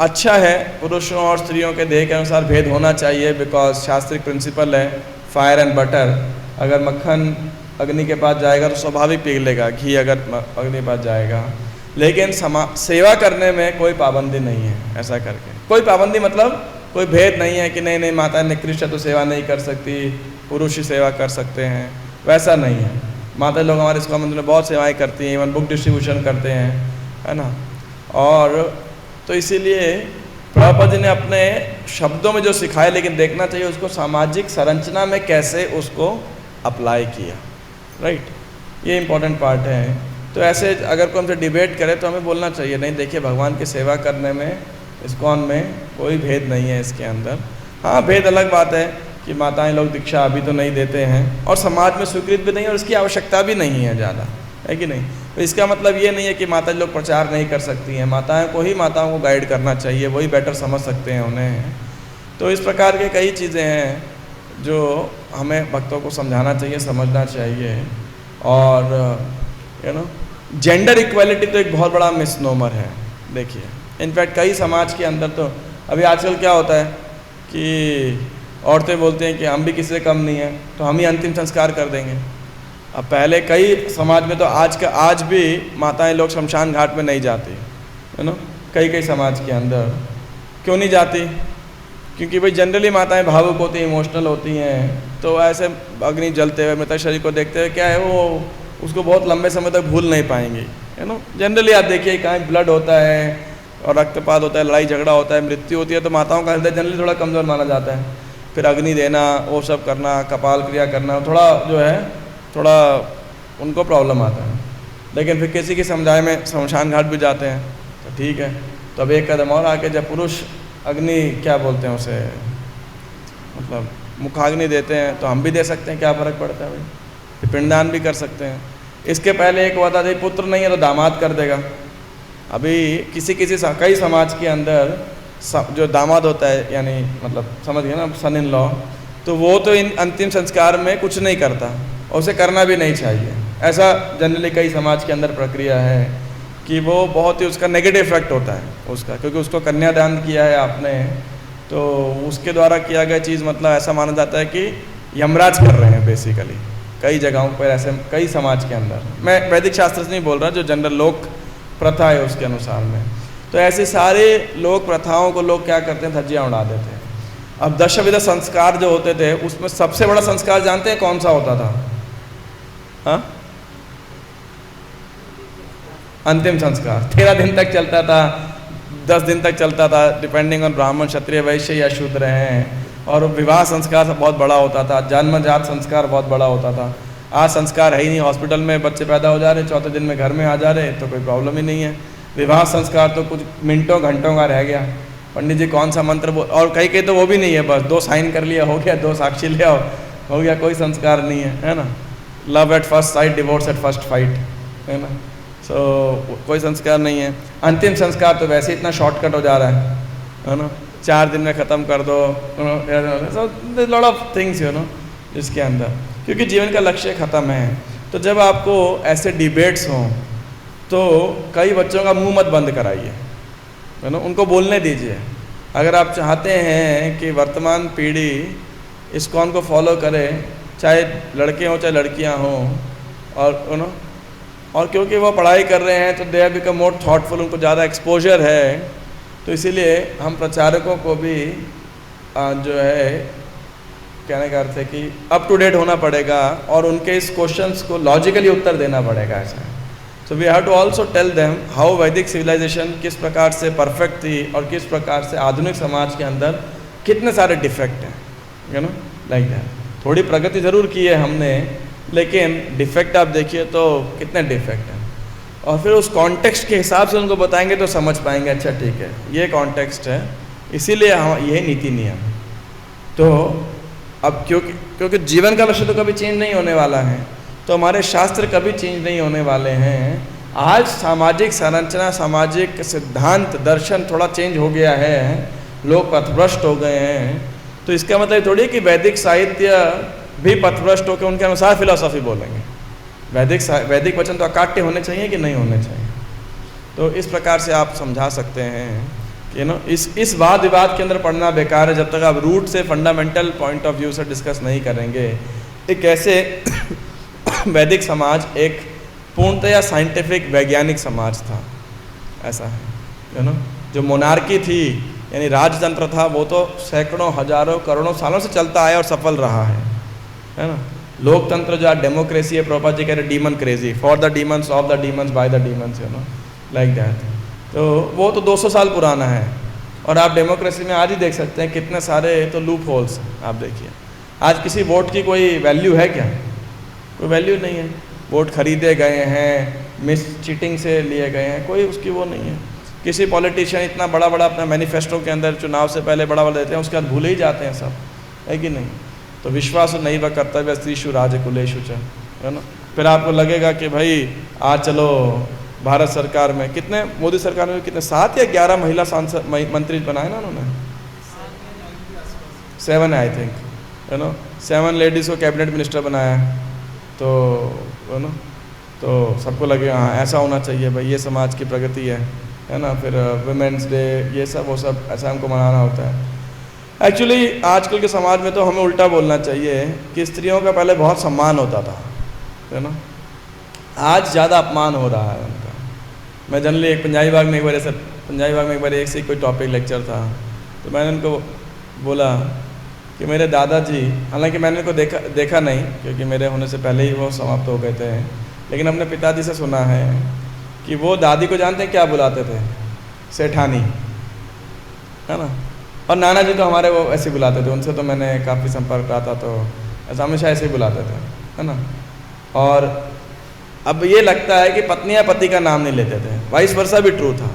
Speaker 1: अच्छा है पुरुषों और स्त्रियों के देह के अनुसार भेद होना चाहिए, बिकॉज शास्त्रिक प्रिंसिपल है फायर एंड बटर। अगर मक्खन अग्नि के पास जाएगा तो स्वाभाविक पिघलेगा, घी अगर अग्नि के पास जाएगा। लेकिन सेवा करने में कोई पाबंदी नहीं है, ऐसा करके कोई पाबंदी मतलब कोई भेद नहीं है कि नहीं माता निकृष्ट है तो सेवा नहीं कर सकती, पुरुष ही सेवा कर सकते हैं, वैसा नहीं है। माता लोग हमारे इस्कॉन मंदिर में बहुत सेवाएं करती हैं, इवन बुक डिस्ट्रीब्यूशन करते हैं, है ना। और तो इसीलिए प्रभुपाद जी ने अपने शब्दों में जो सिखाया, लेकिन देखना चाहिए उसको सामाजिक संरचना में कैसे उसको अप्लाई किया, राइट। ये इम्पोर्टेंट पार्ट है। तो ऐसे अगर कोई हमसे डिबेट करे तो हमें बोलना चाहिए, नहीं देखिए भगवान की सेवा करने में इस्कॉन में कोई भेद नहीं है इसके अंदर। हाँ, भेद अलग बात है कि माताएं लोग दीक्षा अभी तो नहीं देते हैं और समाज में स्वीकृत भी नहीं है और इसकी आवश्यकता भी नहीं है ज़्यादा, है कि नहीं। तो इसका मतलब ये नहीं है कि माता लोग प्रचार नहीं कर सकती हैं, माताओं को गाइड करना चाहिए, वही बेटर समझ सकते हैं उन्हें। तो इस प्रकार के कई चीज़ें हैं जो हमें भक्तों को समझाना चाहिए, समझना चाहिए। और जेंडर इक्वालिटी तो एक बहुत बड़ा मिसनोमर है। देखिए इनफैक्ट कई समाज के अंदर तो अभी आजकल क्या होता है कि औरतें बोलती हैं कि हम भी किसी से कम नहीं हैं, तो हम ही अंतिम संस्कार कर देंगे। अब पहले कई समाज में तो आज भी माताएं लोग शमशान घाट में नहीं जाती, कई समाज के अंदर। क्यों नहीं जाती? क्योंकि भाई जनरली माताएं भावुक होती हैं, इमोशनल होती हैं, तो ऐसे अग्नि जलते हुए मृतक शरीर को देखते हुए क्या है वो उसको बहुत लंबे समय तक भूल नहीं पाएंगी, जनरली आप देखिए कहीं ब्लड होता है और रक्तपात होता है, लड़ाई झगड़ा होता है, मृत्यु होती है, तो माताओं का हृदय जनरली थोड़ा कमज़ोर माना जाता है। फिर अग्नि देना, वो सब करना, कपाल क्रिया करना, थोड़ा उनको प्रॉब्लम आता है। लेकिन फिर किसी की समुदाय में शमशान घाट भी जाते हैं तो ठीक है। तो अब एक कदम और आके जब पुरुष अग्नि क्या बोलते हैं उसे, मतलब मुखाग्नि देते हैं, तो हम भी दे सकते हैं, क्या फ़र्क पड़ता है भाई। फिर पिंडदान भी कर सकते हैं। इसके पहले एक हुआ था पुत्र नहीं है तो दामाद कर देगा। अभी कई समाज के अंदर जो दामाद होता है, यानी मतलब समझ गए ना, सन इन लॉ, तो वो तो इन अंतिम संस्कार में कुछ नहीं करता और उसे करना भी नहीं चाहिए। ऐसा जनरली कई समाज के अंदर प्रक्रिया है कि वो बहुत ही उसका नेगेटिव इफेक्ट होता है उसका, क्योंकि उसको कन्यादान किया है आपने, तो उसके द्वारा किया गया चीज़ मतलब ऐसा माना जाता है कि यमराज कर रहे हैं बेसिकली कई जगहों पर, ऐसे कई समाज के अंदर। मैं वैदिक शास्त्र से नहीं बोल रहा, जो जनरल लोक प्रथा है उसके अनुसार में। तो ऐसे सारे लोक प्रथाओं को लोग क्या करते हैं, धज्जियाँ उड़ा देते हैं। अब दशविध संस्कार जो होते थे उसमें सबसे बड़ा संस्कार जानते हैं कौन सा होता था? हाँ, अंतिम संस्कार 13 दिन तक चलता था, 10 दिन तक चलता था, डिपेंडिंग ऑन ब्राह्मण, क्षत्रिय, वैश्य या शूद्र हैं। और विवाह संस्कार बहुत बड़ा होता था, जन्मजात संस्कार बहुत बड़ा होता था। आज संस्कार है ही नहीं, हॉस्पिटल में बच्चे पैदा हो जा रहे, चौथे दिन में घर में आ जा रहे, तो कोई प्रॉब्लम ही नहीं है। विवाह संस्कार तो कुछ मिनटों घंटों का रह गया, पंडित जी कौन सा मंत्र और कहीं तो वो भी नहीं है, बस 2 साइन कर लिया हो गया, 2 साक्षी ले आओ हो गया, कोई संस्कार नहीं है ना। Love at first sight, divorce at first fight, है ना। सो कोई संस्कार नहीं है। अंतिम संस्कार तो वैसे इतना शॉर्टकट हो जा रहा है ना, 4 दिन में ख़त्म कर दो, लॉट ऑफ थिंग्स इसके अंदर, क्योंकि जीवन का लक्ष्य ख़त्म है। तो जब आपको ऐसे डिबेट्स हों तो कई बच्चों का मुंह मत बंद कराइए, है ना, उनको बोलने दीजिए। अगर आप चाहते हैं कि वर्तमान पीढ़ी इस्कॉन को फॉलो करे, चाहे लड़के हों चाहे लड़कियां हों, और क्योंकि वो पढ़ाई कर रहे हैं तो they have become more thoughtful, उनको ज़्यादा एक्सपोजर है, तो इसीलिए हम प्रचारकों को भी जो है कहने का अर्थ है कि अप टू डेट होना पड़ेगा और उनके इस क्वेश्चंस को लॉजिकली उत्तर देना पड़ेगा। ऐसा है। So we have to also tell them how Vedic civilisation किस प्रकार से परफेक्ट थी और किस प्रकार से आधुनिक समाज के अंदर कितने सारे डिफेक्ट हैं, लाइक दैट। थोड़ी प्रगति ज़रूर की है हमने, लेकिन डिफेक्ट आप देखिए तो कितने डिफेक्ट हैं, और फिर उस कॉन्टेक्स्ट के हिसाब से उनको बताएंगे तो समझ पाएंगे, अच्छा ठीक है ये कॉन्टेक्स्ट है, इसीलिए हम यही नीति नियम। तो अब क्योंकि जीवन का लक्ष्य तो कभी चेंज नहीं होने वाला है, तो हमारे शास्त्र कभी चेंज नहीं होने वाले हैं। आज सामाजिक संरचना, सामाजिक सिद्धांत, दर्शन थोड़ा चेंज हो गया है, लोग पथभ्रष्ट हो गए हैं, तो इसका मतलब थोड़ी कि वैदिक साहित्य भी पथभ्रष्ट होकर उनके अनुसार फिलॉसफी बोलेंगे। वैदिक वचन तो अकाट्य होने चाहिए कि नहीं होने चाहिए। तो इस प्रकार से आप समझा सकते हैं कि इस वाद विवाद के अंदर पढ़ना बेकार है जब तक आप रूट से, फंडामेंटल पॉइंट ऑफ व्यू से डिस्कस नहीं करेंगे कि कैसे वैदिक समाज एक पूर्णतया साइंटिफिक वैज्ञानिक समाज था। ऐसा है जो मोनार्की थी, यानी राजतंत्र था, वो तो सैकड़ों, हजारों, करोड़ों सालों से चलता आया और सफल रहा है है ना। लोकतंत्र जो डेमोक्रेसी है, प्रभुपाद जी कह रहे demon crazy, for the demons, of the demons, by the demons, you know, like that. तो वो तो 200 साल पुराना है। और आप डेमोक्रेसी में आज ही देख सकते हैं कितने सारे तो लूप होल्स हैं। आप देखिए आज किसी वोट की कोई वैल्यू है क्या? कोई वैल्यू नहीं है। वोट खरीदे गए हैं, मिस चीटिंग से लिए गए हैं, कोई उसकी वो नहीं है। किसी पॉलिटिशियन इतना बड़ा बड़ा अपना मैनिफेस्टो के अंदर चुनाव से पहले बड़ा बड़ा देते हैं, उसके बाद भूल ही जाते हैं सब, है कि नहीं। तो विश्वास नहीं व कर्तव्य स्त्रीषु राजकुलेषु च, है ना। फिर आपको लगेगा कि भाई आज चलो भारत सरकार में कितने, मोदी सरकार में कितने 7 या 11 महिला सांसद मंत्री बनाए ना उन्होंने, 7 आई थिंक, है ना। 7 लेडीज़ को कैबिनेट मिनिस्टर बनाया। तो है ना, तो सबको लगे हाँ ऐसा होना चाहिए भाई, ये समाज की प्रगति है ना। फिर वुमेंस डे, ये सब वो सब ऐसा हमको मनाना होता है। एक्चुअली आजकल के समाज में तो हमें उल्टा बोलना चाहिए कि स्त्रियों का पहले बहुत सम्मान होता था, है ना। आज ज़्यादा अपमान हो रहा है उनका। मैं जनरली एक पंजाबी बाग में एक बार एक से कोई टॉपिक लेक्चर था, तो मैंने उनको बोला कि मेरे दादाजी, हालांकि मैंने उनको देखा नहीं क्योंकि मेरे होने से पहले ही वो समाप्त हो गए थे, लेकिन अपने पिताजी से सुना है कि वो दादी को जानते हैं क्या बुलाते थे? सेठानी, है ना। और नाना जी तो हमारे वो ऐसे बुलाते थे, उनसे तो मैंने काफ़ी संपर्क रहा था, तो ऐसा हमेशा ऐसे ही बुलाते थे, है ना। और अब ये लगता है कि पत्नियां पति का नाम नहीं लेते थे, वाइस वर्सा भी ट्रू था।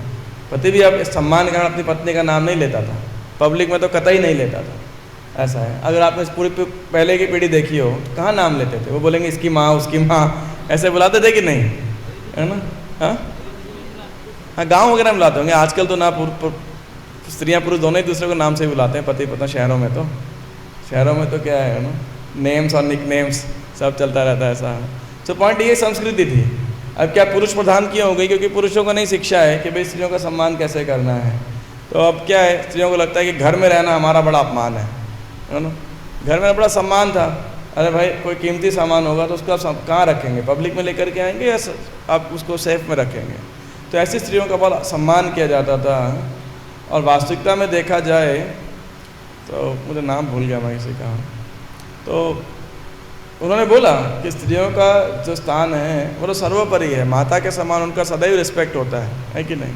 Speaker 1: पति भी अब सम्मान के कारण अपनी पत्नी का नाम नहीं लेता था, पब्लिक में तो कतई नहीं लेता था। ऐसा है, अगर आपने इस पूरी पहले की पीढ़ी देखी हो, कहाँ नाम लेते थे? वो बोलेंगे इसकी माँ, उसकी माँ, ऐसे बुलाते थे कि नहीं, है ना। हाँ गाँव वगैरह में बुलाते होंगे, आजकल तो ना स्त्रियाँ पुरुष दोनों एक दूसरे को नाम से ही बुलाते हैं, पति पत्नी। शहरों में तो क्या है ना, नेम्स और निक नेम्स सब चलता रहता है ऐसा। तो पॉइंट ये संस्कृति थी। अब क्या पुरुष प्रधान क्यों हो गई? क्योंकि पुरुषों को नहीं शिक्षा है कि भाई स्त्रियों का सम्मान कैसे करना है। तो अब क्या है, स्त्रियों को लगता है कि घर में रहना हमारा बड़ा अपमान है ना। घर में बड़ा सम्मान था, अरे भाई कोई कीमती सामान होगा तो उसको आप कहाँ रखेंगे? पब्लिक में लेकर के आएंगे या आप उसको सेफ में रखेंगे? तो ऐसी स्त्रियों का बड़ा सम्मान किया जाता था। और वास्तविकता में देखा जाए तो मुझे नाम भूल गया मैं किसी का, तो उन्होंने बोला कि स्त्रियों का जो स्थान है वो तो सर्वोपरि है, माता के समान उनका सदैव रिस्पेक्ट होता है कि नहीं।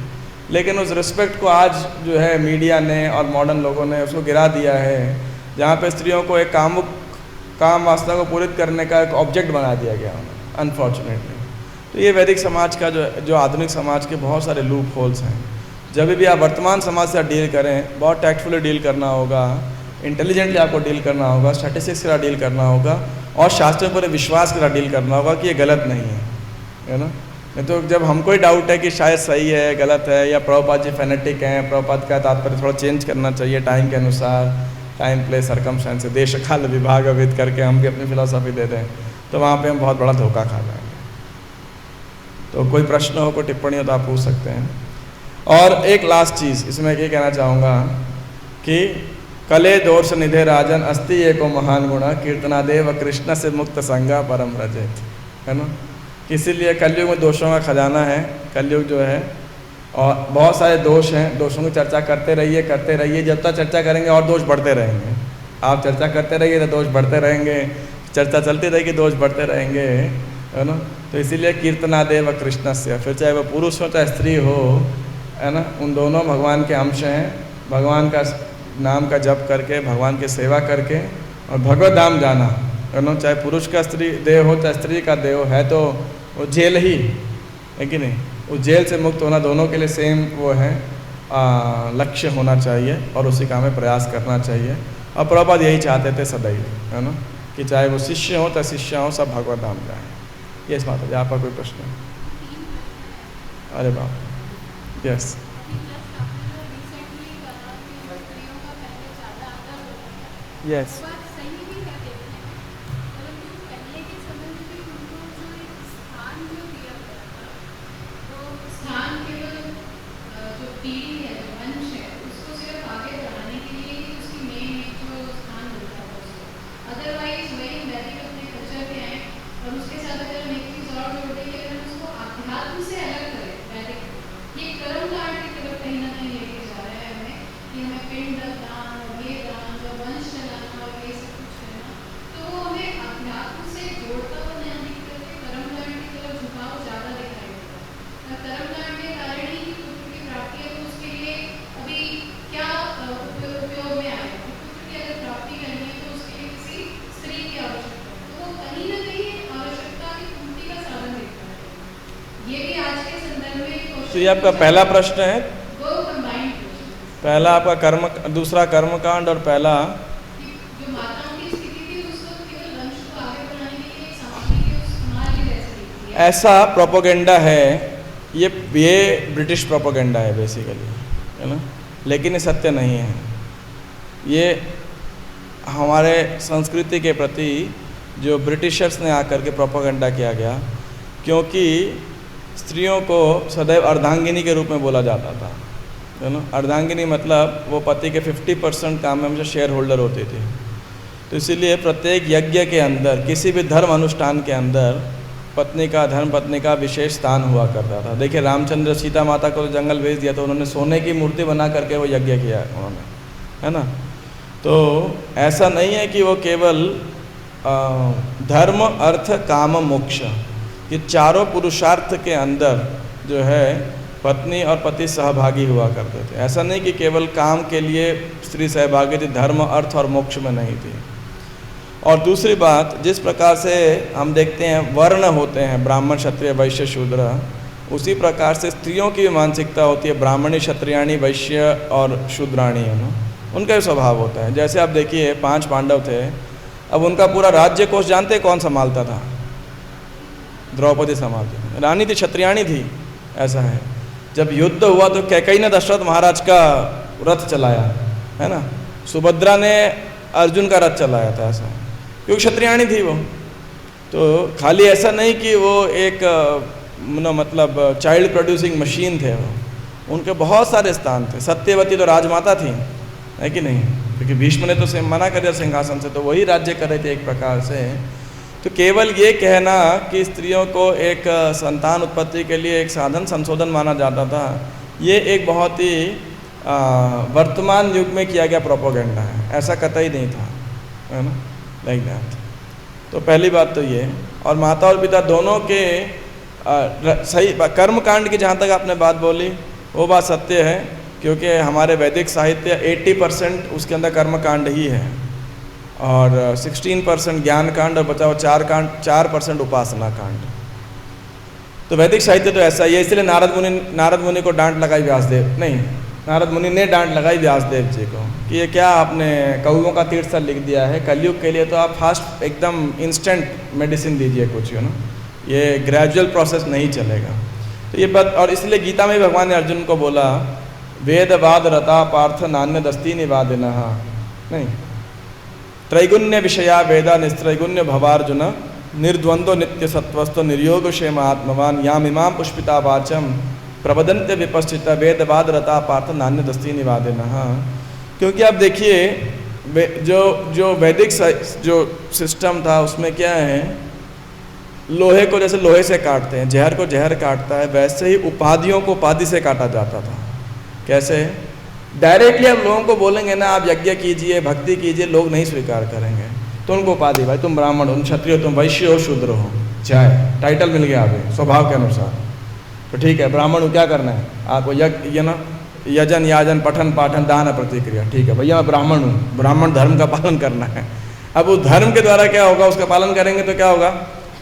Speaker 1: लेकिन उस रिस्पेक्ट को आज जो है मीडिया ने और मॉडर्न लोगों ने उसको गिरा दिया है, जहाँ पे स्त्रियों को एक काम वासना को पूरित करने का एक ऑब्जेक्ट बना दिया गया अनफॉर्चुनेटली। तो ये वैदिक समाज का जो आधुनिक समाज के बहुत सारे लूप होल्स हैं। जब भी आप वर्तमान समाज से डील करें, बहुत टैक्टफुली डील करना होगा, इंटेलिजेंटली आपको डील करना होगा, स्टैटिस्टिक्स के साथ डील करना होगा और शास्त्रों पर विश्वास के साथ डील करना होगा कि ये गलत नहीं है ना। नहीं तो जब हमको ही डाउट है कि शायद सही है गलत है, या प्रभुपाद जी फैनेटिक हैं, प्रभुपाद का तात्पर्य थोड़ा चेंज करना चाहिए टाइम के अनुसार, टाइम प्लेस सर्कमस्टेंस, देश काल विभाग अविद करके हम भी अपनी फिलॉसफी दे दें, तो वहाँ पे हम बहुत बड़ा धोखा खा जाएंगे। तो कोई प्रश्न हो, कोई टिप्पणी हो तो आप पूछ सकते हैं। और एक लास्ट चीज़ इसमें ये कहना चाहूँगा कि कले दोष निधे राजन अस्ति एको महान गुणा कीर्तनादेव कृष्ण से मुक्त संगा परम रजत, है ना। इसीलिए कलयुग में दोषों का खजाना है। कलयुग जो है और बहुत सारे दोष हैं, दोषों की चर्चा करते रहिए, जब तक चर्चा करेंगे और दोष बढ़ते रहेंगे। आप चर्चा करते रहिए तो दोष बढ़ते रहेंगे, चर्चा चलती रहेगी दोष बढ़ते रहेंगे, है ना। तो इसीलिए कीर्तनादेव कृष्ण से, फिर चाहे वो पुरुष हो चाहे स्त्री हो, है ना, उन दोनों भगवान के अंश हैं। भगवान का नाम का जप करके, भगवान की सेवा करके और भगवत धाम जाना, है ना। चाहे पुरुष का स्त्री देह हो चाहे स्त्री का देह है, तो वो जेल ही है कि नहीं। उस जेल से मुक्त होना दोनों के लिए सेम वो है लक्ष्य होना चाहिए और उसी का हमें प्रयास करना चाहिए। और प्रभुपाद यही चाहते थे सदैव, है ना, कि चाहे वो शिष्य हो चाहे शिष्या हो, सब भगवत धाम जाए। ये इस माता जी आपका कोई प्रश्न है? अरे बाप, यस। यस तो ये आपका पहला प्रश्न है।
Speaker 3: दो कंबाइंड क्वेश्चन,
Speaker 1: पहला आपका कर्म, दूसरा कर्मकांड, और पहला
Speaker 3: जो माताओं की स्थिति थी उसको केवल वंश को आगे बढ़ाने के लिए, समाप्ति के उस समाज की जैसे दिखती है।
Speaker 1: ऐसा प्रोपोगेंडा है, ये ब्रिटिश प्रोपोगेंडा है बेसिकली, है ना, लेकिन ये सत्य नहीं है। ये हमारे संस्कृति के प्रति जो ब्रिटिशर्स ने आकर के प्रोपोगेंडा किया गया, क्योंकि स्त्रियों को सदैव अर्धांगिनी के रूप में बोला जाता था, है ना। अर्धांगिनी मतलब वो पति के 50% काम में हमेशा शेयर होल्डर होती थी। तो इसीलिए प्रत्येक यज्ञ के अंदर, किसी भी धर्म अनुष्ठान के अंदर पत्नी का, धर्म पत्नी का विशेष स्थान हुआ करता था। देखिए रामचंद्र सीता माता को जंगल भेज दिया तो उन्होंने सोने की मूर्ति बना करके वो यज्ञ किया उन्होंने, है ना। तो ऐसा नहीं है कि वो केवल धर्म अर्थ काम मोक्ष, ये चारों पुरुषार्थ के अंदर जो है पत्नी और पति सहभागी हुआ करते थे। ऐसा नहीं कि केवल काम के लिए स्त्री सहभागी थी, धर्म अर्थ और मोक्ष में नहीं थी। और दूसरी बात, जिस प्रकार से हम देखते हैं वर्ण होते हैं ब्राह्मण क्षत्रिय वैश्य शूद्र, उसी प्रकार से स्त्रियों की मानसिकता होती है ब्राह्मणी क्षत्रियाणी वैश्य और शूद्राणी, है ना, उनका भी स्वभाव होता है। जैसे आप देखिए 5 पांडव थे, अब उनका पूरा राज्य कोष जानते कौन संभालता था? द्रौपदी संभालती थी, रानी थी, क्षत्रियाणी थी, ऐसा है। जब युद्ध हुआ तो कैकेयी ने दशरथ महाराज का रथ चलाया, है ना, सुभद्रा ने अर्जुन का रथ चलाया था, ऐसा, क्योंकि क्षत्रियाणी थी वो। तो खाली ऐसा नहीं कि वो एक मतलब चाइल्ड प्रोड्यूसिंग मशीन थे, वो उनके बहुत सारे स्थान थे। सत्यवती तो राजमाता थी, है कि नहीं, क्योंकि भीष्म ने तो मना कर दिया सिंहासन से, तो वही राज्य कर रहे थे एक प्रकार से। तो केवल ये कहना कि स्त्रियों को एक संतान उत्पत्ति के लिए एक साधन संशोधन माना जाता था, ये एक बहुत ही वर्तमान युग में किया गया प्रोपोगेंडा है, ऐसा कतई नहीं था, है ना, लाइक दैट। तो पहली बात तो ये, और माता और पिता दोनों के सही कर्म कांड की जहाँ तक आपने बात बोली वो बात सत्य है, क्योंकि हमारे वैदिक साहित्य 80% उसके अंदर कर्म कांड ही है, और 16% ज्ञान कांड, और बचा हुआ 4% उपासना कांड। तो वैदिक साहित्य तो ऐसा ही है। इसलिए नारद मुनि को डांट लगाई व्यासदेव, नहीं, नारद मुनि ने डांट लगाई व्यासदेव जी को कि ये क्या आपने कौओं का तीर्थ लिख दिया है, कलयुग के लिए तो आप फास्ट एकदम इंस्टेंट मेडिसिन दीजिए कुछ, है ना, ये ग्रेजुअल प्रोसेस नहीं चलेगा। तो ये बात, और इसलिए गीता में भगवान ने अर्जुन को बोला वेदवाद रता पार्थ नान्य दस्ती निवादिना, नहीं, त्रैगुण्य विषया वेदा निस्त्रैगुण्य भवार्जुन निर्द्वंद्व नित्य सत्वस्थ निर्योग क्षेम आत्मवान यामिमां पुष्पिता वाचम प्रबदंत्य विपश्चित वेदवाद रता पार्थ नान्य दस्ती निवादिना। क्योंकि आप देखिए जो वैदिक जो सिस्टम था उसमें क्या है, लोहे को जैसे लोहे से काटते हैं, जहर को जहर काटता है, वैसे ही उपाधियों को उपाधि से काटा जाता था। कैसे? डायरेक्टली आप लोगों को बोलेंगे ना आप यज्ञ कीजिए, भक्ति कीजिए, लोग नहीं स्वीकार करेंगे, तो उनको उपाधि, भाई तुम ब्राह्मण हो, तुम क्षत्रिय हो, तुम वैश्य हो, शूद्र हो, चाहे टाइटल मिल गया आपको स्वभाव के अनुसार, तो ठीक है, ब्राह्मण को क्या करना है आपको, यज्ञ ना, यजन याजन पठन पाठन दान प्रतिक्रिया, ठीक है भैया मैं ब्राह्मण हूँ, ब्राह्मण धर्म का पालन करना है। अब उस धर्म के द्वारा क्या होगा, उसका पालन करेंगे तो क्या होगा,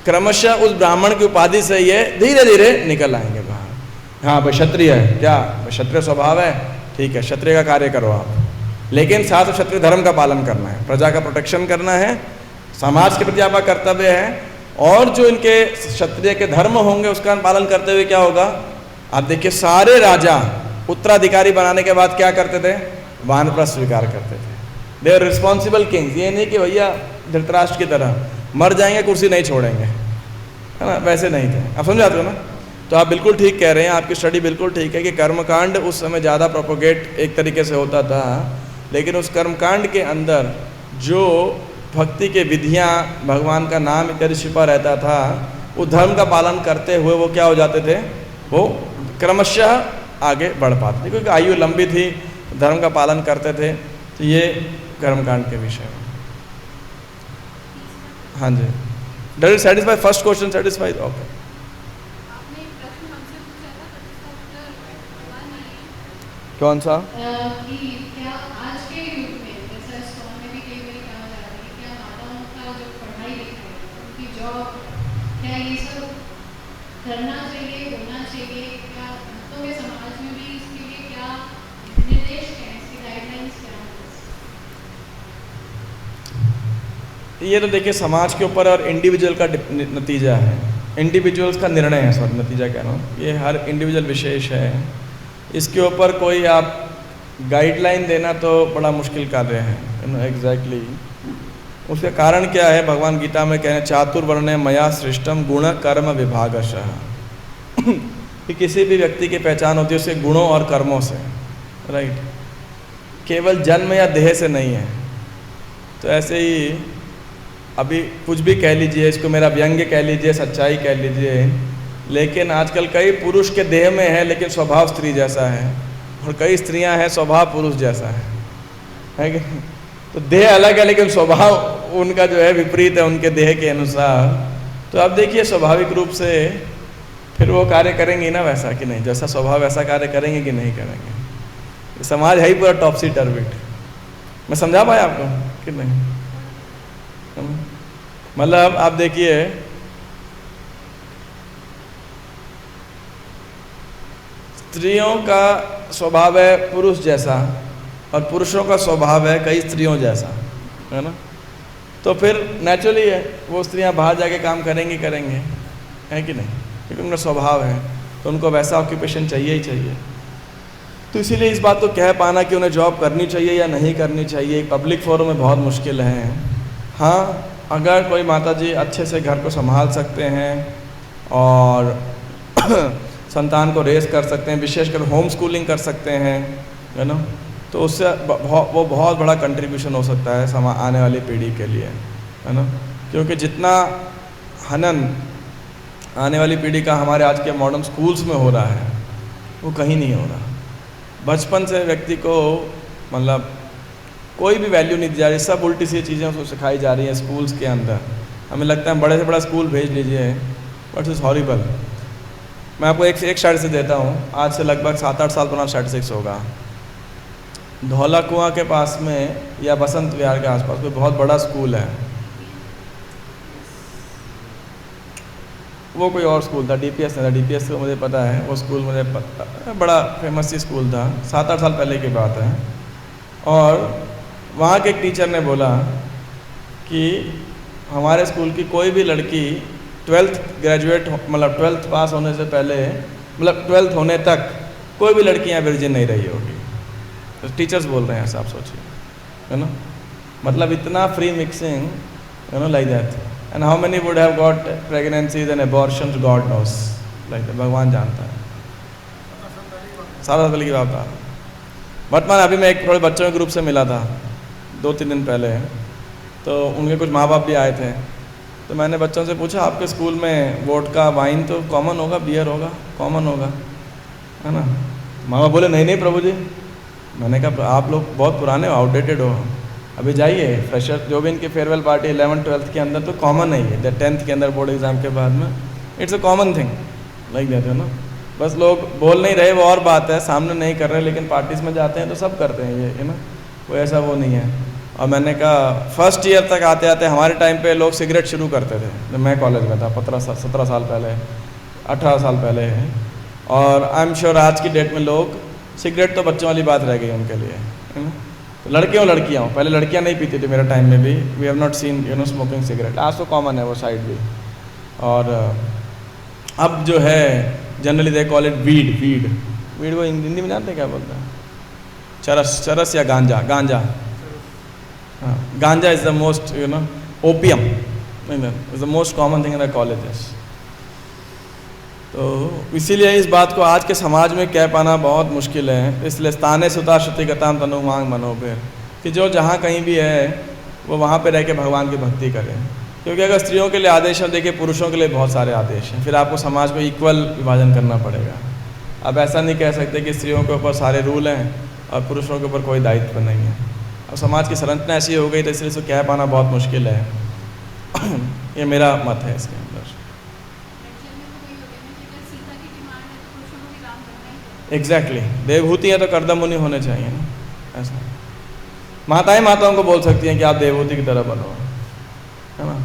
Speaker 1: क्रमशः उस ब्राह्मण की उपाधि से ये धीरे धीरे निकल आएंगे बाहर। हाँ भाई क्षत्रिय है, क्या क्षत्रिय स्वभाव है, ठीक है, क्षत्रिय का कार्य करो आप, लेकिन साथ में क्षत्रिय धर्म का पालन करना है, प्रजा का प्रोटेक्शन करना है, समाज के प्रति आपका कर्तव्य है, और जो इनके क्षत्रिय के धर्म होंगे उसका पालन करते हुए क्या होगा। आप देखिए सारे राजा उत्तराधिकारी बनाने के बाद क्या करते थे, वानप्रस्थ स्वीकार करते थे, दे आर रिस्पॉन्सिबल किंग्स। ये नहीं कि भैया धृतराष्ट्र की तरह मर जाएंगे कुर्सी नहीं छोड़ेंगे, है ना, वैसे नहीं थे। आप समझाते हो ना। तो आप बिल्कुल ठीक कह रहे हैं, आपकी स्टडी बिल्कुल ठीक है कि कर्मकांड उस समय ज़्यादा प्रोपोगेट एक तरीके से होता था, लेकिन उस कर्मकांड के अंदर जो भक्ति के विधियाँ, भगवान का नाम इत्यादि छिपा रहता था, वो धर्म का पालन करते हुए वो क्या हो जाते थे, वो क्रमशः आगे बढ़ पाते थे, क्योंकि आयु लंबी थी, धर्म का पालन करते थे। तो ये कर्मकांड के विषय में। हाँ जी, does it satisfy first question, satisfied, okay. कौन सा?
Speaker 3: कि क्या आज के युग में, जैसा स्कॉल में भी कई बार कहा जा रहा है, क्या माताओं का जो पढ़ाई लिखाई, उनकी जॉब, क्या ये सब करना चाहिए, होना चाहिए, क्या तो में
Speaker 1: ये तो देखिए समाज के ऊपर और इंडिविजुअल का नतीजा है, इंडिविजुअल्स का निर्णय है, सॉरी नतीजा कह रहा हूँ, ये हर इंडिविजुअल विशेष है। इसके ऊपर कोई आप गाइडलाइन देना तो बड़ा मुश्किल कार्य है। एग्जैक्टली उसका कारण क्या है? भगवान गीता में कह रहे हैं चातुर्वर्ण्य मया सृष्टम गुण कर्म विभागशः कि किसी भी व्यक्ति की पहचान होती है उसके गुणों और कर्मों से, राइट, केवल जन्म या देह से नहीं है। तो ऐसे ही अभी कुछ भी कह लीजिए, इसको मेरा व्यंग्य कह लीजिए, सच्चाई कह लीजिए, लेकिन आजकल कई पुरुष के देह में है लेकिन स्वभाव स्त्री जैसा है, और कई स्त्रियां हैं स्वभाव पुरुष जैसा है कि? तो देह अलग है लेकिन स्वभाव उनका जो है विपरीत है उनके देह के अनुसार। तो अब देखिए स्वाभाविक रूप से फिर वो कार्य करेंगे ना वैसा कि नहीं, जैसा स्वभाव वैसा कार्य करेंगे कि नहीं करेंगे। समाज है ही पूरा टॉपसी टर्बिट। मैं समझा पाया आपको कि नहीं? मतलब आप देखिए स्त्रियों का स्वभाव है पुरुष जैसा और पुरुषों का स्वभाव है कई स्त्रियों जैसा, है ना। तो फिर नेचुरली है वो स्त्रियां बाहर जाके काम करेंगी, है कि नहीं, क्योंकि उनका स्वभाव है, तो उनको वैसा ऑक्यूपेशन चाहिए ही चाहिए। तो इसीलिए इस बात को कह पाना कि उन्हें जॉब करनी चाहिए या नहीं करनी चाहिए पब्लिक फोरम में बहुत मुश्किल है। हाँ, अगर कोई माताजी अच्छे से घर को संभाल सकते हैं और संतान को रेस कर सकते हैं, विशेषकर होम स्कूलिंग कर सकते हैं, है ना, तो उससे वो बहुत बड़ा कंट्रीब्यूशन हो सकता है आने वाली पीढ़ी के लिए, है ना। क्योंकि जितना हनन आने वाली पीढ़ी का हमारे आज के मॉडर्न स्कूल्स में हो रहा है वो कहीं नहीं हो रहा। बचपन से व्यक्ति को मतलब कोई भी वैल्यू नहीं दी जा रही, सब उल्टी सी चीज़ें उसको सिखाई जा रही हैं स्कूल्स के अंदर। हमें लगता है बड़े से बड़ा स्कूल भेज लीजिए, बट इज़ हॉरिबल। मैं आपको एक स्टैटिस्टिक देता हूँ, आज से लगभग 7-8 साल पुराना स्टैटिस्टिक्स होगा। धौला कुआं के पास में या बसंत विहार के आसपास कोई बहुत बड़ा स्कूल है, वो कोई और स्कूल था, डीपीएस नहीं था, डीपीएस तो मुझे पता है, वो स्कूल मुझे पता, बड़ा फेमस ही स्कूल था, 7-8 साल पहले की बात है। और वहाँ के एक टीचर ने बोला कि हमारे स्कूल की कोई भी लड़की 12th ग्रेजुएट मतलब 12th पास होने से पहले, मतलब 12th होने तक कोई भी लड़की यहाँ वर्जिन नहीं रही होगी। तो टीचर्स बोल रहे हैं ऐसा, आप सोचिए, है ना, मतलब इतना free mixing, you know, like that. And how many would have got pregnancies and abortions, God knows, like भगवान जानता है। 7 साल पहले की बात था। वर्तमान अभी मैं एक थोड़े बच्चों के ग्रुप से मिला था 2-3 दिन पहले, तो उनके कुछ माँ बाप भी आए थे। तो मैंने बच्चों से पूछा आपके स्कूल में वोडका वाइन तो कॉमन होगा, बियर होगा, कॉमन होगा, है ना। माँ बाप बोले नहीं नहीं प्रभु जी। मैंने कहा आप लोग बहुत पुराने हो, आउटडेटेड हो, अभी जाइए फ्रेशर जो भी इनकी फेयरवेल पार्टी 11th-12th के अंदर तो कॉमन नहीं है, 10th के अंदर बोर्ड एग्जाम के बाद में it's a common thing, like that, है ना। बस लोग बोल नहीं रहे वो और बात है, सामने नहीं कर रहे, लेकिन पार्टीज में जाते हैं तो सब करते हैं ये, है ना, कोई ऐसा वो नहीं है। और मैंने कहा फर्स्ट ईयर तक आते आते हमारे टाइम पे लोग सिगरेट शुरू करते थे, जब मैं कॉलेज में था 17 साल पहले, 18 साल पहले है। और आई एम श्योर आज की डेट में लोग सिगरेट तो बच्चों वाली बात रह गई उनके लिए, है ना। तो लड़के हो लड़कियाँ हो, पहले लड़कियाँ नहीं पीती थी मेरे टाइम में भी, we have not seen you know smoking cigarette, आज तो कॉमन है वो साइड भी। और अब जो है generally they call it weed वो हिंदी में जानते हैं क्या बोलते हैं, चरस या गांजा। हाँ, गांजा is the most you know opium is the most common thing in the colleges. तो इसीलिए इस बात को आज के समाज में कह पाना बहुत मुश्किल है। इसलिए स्थाने सुता श्रुति गताम तनु मांग मनोबेर, कि जो जहाँ कहीं भी है वो वहाँ पे रह के भगवान की भक्ति करें। क्योंकि अगर स्त्रियों के लिए आदेश है, देखिए पुरुषों के लिए बहुत सारे आदेश हैं, फिर आपको समाज में इक्वल विभाजन करना पड़ेगा। अब ऐसा नहीं कह सकते कि स्त्रियों के ऊपर सारे रूल हैं और पुरुषों के ऊपर कोई दायित्व नहीं है। अब समाज की संरचना ऐसी हो गई तो इसलिए इसको कह पाना बहुत मुश्किल है। ये मेरा मत है इसके अंदर। एग्जैक्टली, देवभूति है तो कर्दम मुनि होने चाहिए ना, ऐसा। माताओं को बोल सकती हैं कि आप देवभूति की तरह बनो, है ना,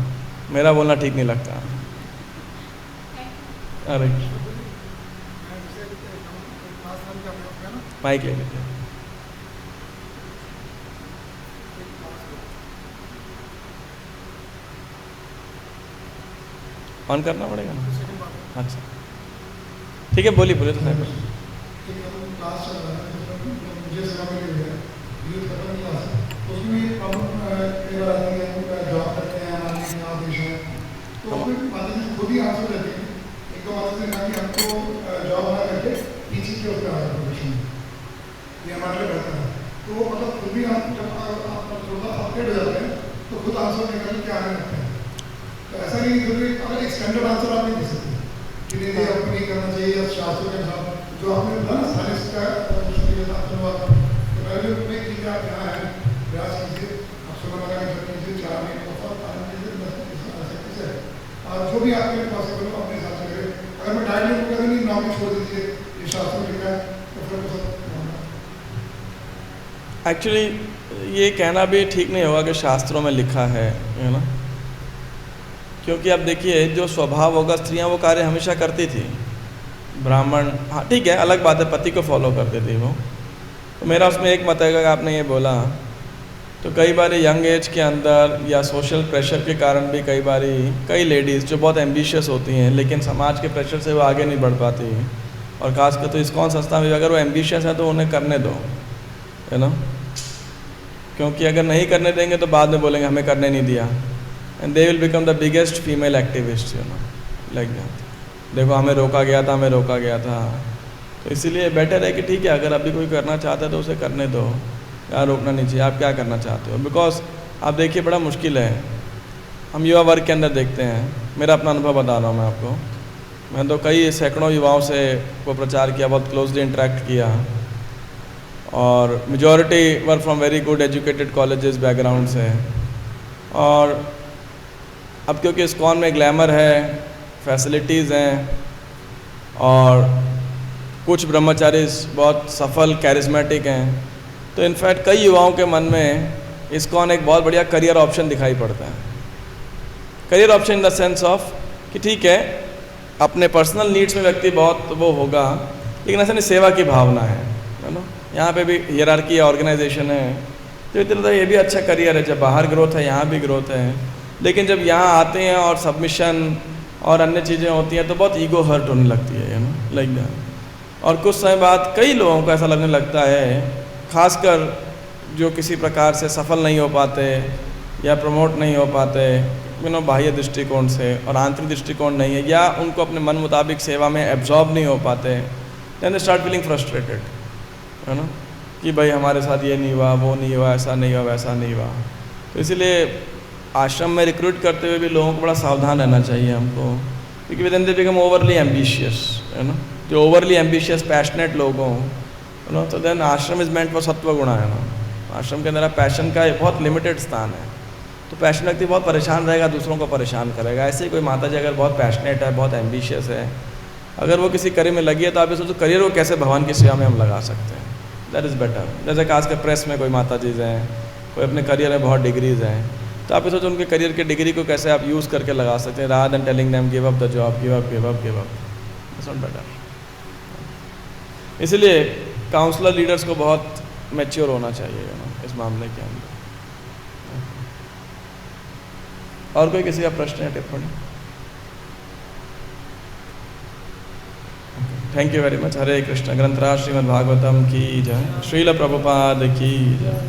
Speaker 1: मेरा बोलना ठीक नहीं लगता। अरे माइक ले लीजिए। ऑन करना पड़ेगा ना? अच्छा ठीक है, बोलिए बोलिए तो साहब।
Speaker 5: क्लास चल रहा है मुझे सेवा मिली हुई है, यूथ खत्म क्लास है, तो उसमें ये प्रॉब्लम कई बार आती है, हम जॉब करते हैं, हमारे यहाँ देश है, तो उसमें माता जी खुद ही आंसर देती है। एक तो माता जी ने कहा कि हमको जॉब ना करके टीचिंग के उसमें आ जाए प्रोफेशन, ये हमारे लिए बेहतर है। तो मतलब खुद भी हम जब आप थोड़ा अपडेट हो जाते हैं तो खुद आंसर निकल के आने लगते हैं। तो ऐसा नहीं जरूरी, अगर एक स्टैंडर्ड आंसर आप नहीं दे सकते कि नहीं आपको नहीं करना चाहिए, या शास्त्रों के अनुसार जो आपने बोला ना साइंस का पहले में कि आप यहाँ हैं, प्रयास कीजिए, आप सुबह लगा कर कीजिए, 4 महीने बहुत आनंद लीजिए, से और जो भी आपके पॉसिबल हो अपने हिसाब से करें। अगर मैं डाइट नहीं करूँगा नहीं, नौकरी छोड़ दीजिए, ये शास्त्रों में लिखा है, तो फिर तो
Speaker 1: एक्चुअली ये कहना भी ठीक नहीं होगा कि शास्त्रों में लिखा है ना, क्योंकि अब देखिए जो स्वभाव होगा, स्त्रियां वो कार्य हमेशा करती थी। ब्राह्मण, हाँ ठीक है, अलग बात है, पति को फॉलो करते थे वो। तो मेरा उसमें एक मत है कि आपने ये बोला तो कई बार यंग एज के अंदर या सोशल प्रेशर के कारण भी कई लेडीज़ जो बहुत एम्बिशियस होती हैं लेकिन समाज के प्रेशर से वो आगे नहीं बढ़ पाती, और खासकर तो इस्कॉन संस्था में अगर वो एम्बिशियस है तो उन्हें करने दो, है ना, क्योंकि अगर नहीं करने देंगे तो बाद में बोलेंगे हमें करने नहीं दिया, and they will become the biggest female activist, you know, like that. देखो हमें रोका गया था, हमें रोका गया था। तो इसीलिए बेटर है कि ठीक है, अगर अभी कोई करना चाहता है तो उसे करने दो, यार रोकना नहीं चाहिए। आप क्या करना चाहते हो? बिकॉज आप देखिए बड़ा मुश्किल है, हम युवा वर्ग के अंदर देखते हैं, मेरा अपना अनुभव बता रहा हूँ मैं आपको। मैंने तो कई सैकड़ों युवाओं से वो प्रचार किया, बहुत क्लोजली इंटरेक्ट किया, और majority were from very good educated colleges background से। और अब क्योंकि इस्कॉन में ग्लैमर है, फैसिलिटीज़ हैं, और कुछ ब्रह्मचारी बहुत सफल कैरिस्मेटिक हैं, तो इनफैक्ट कई युवाओं के मन में इस्कॉन एक बहुत बढ़िया करियर ऑप्शन दिखाई पड़ता है। Career option in the sense of कि ठीक है, अपने पर्सनल नीड्स में व्यक्ति बहुत वो होगा, लेकिन ऐसा नहीं, सेवा की भावना है ना। यहाँ पे भी हियरार्की ऑर्गेनाइजेशन है, तो इतना ये भी अच्छा करियर है, जब बाहर ग्रोथ है यहाँ भी ग्रोथ है। लेकिन जब यहाँ आते हैं और सबमिशन और अन्य चीज़ें होती हैं तो बहुत ईगो हर्ट होने लगती है ना, लाइक दैट। और कुछ समय बाद कई लोगों को ऐसा लगने लगता है, खासकर जो किसी प्रकार से सफल नहीं हो पाते या प्रमोट नहीं हो पाते, यू नो, बाह्य दृष्टिकोण से, और आंतरिक दृष्टिकोण नहीं है, या उनको अपने मन मुताबिक सेवा में एब्जॉर्ब नहीं हो पाते, then they start feeling frustrated, है ना, कि भाई हमारे साथ ये नहीं हुआ, वो नहीं हुआ, ऐसा नहीं हुआ, वैसा नहीं हुआ। तो इसीलिए आश्रम में रिक्रूट करते हुए भी लोगों को बड़ा सावधान रहना चाहिए हमको, क्योंकि then they become overly ambitious, है ना। जो ओवरली एम्बिशियस पैशनेट लोग हों, है ना, तो देन आश्रम इज मेंट फॉर सत्व गुणा, है ना। आश्रम के अंदर पैशन का एक बहुत लिमिटेड स्थान है, तो पैशन व्यक्ति बहुत परेशान रहेगा, दूसरों को परेशान करेगा। ऐसे ही कोई माता जी अगर बहुत पैशनेट है, बहुत एम्बिशियस है, अगर वो किसी करियर में लगी है तो आप ये सोचो करियर को कैसे भगवान की सेवा में हम लगा सकते हैं, दैट इज़ बेटर। जैसे खासकर प्रेस में कोई माता जी हैं, कोई अपने करियर में बहुत डिग्रीज हैं, तो आप ये सोचो उनके करियर की डिग्री को कैसे आप यूज़ करके लगा सकते हैं, rather than telling them give up the job, give up, give up, give up, it's not better. इसलिए काउंसलर लीडर्स को बहुत मैच्योर होना चाहिए ना इस मामले के अंदर। और कोई किसी का प्रश्न या टिप्पणी? Thank you very much. Hare Krishna. ग्रंथराज श्रीमद् भागवतम की जय। श्रील प्रभुपाद की जय।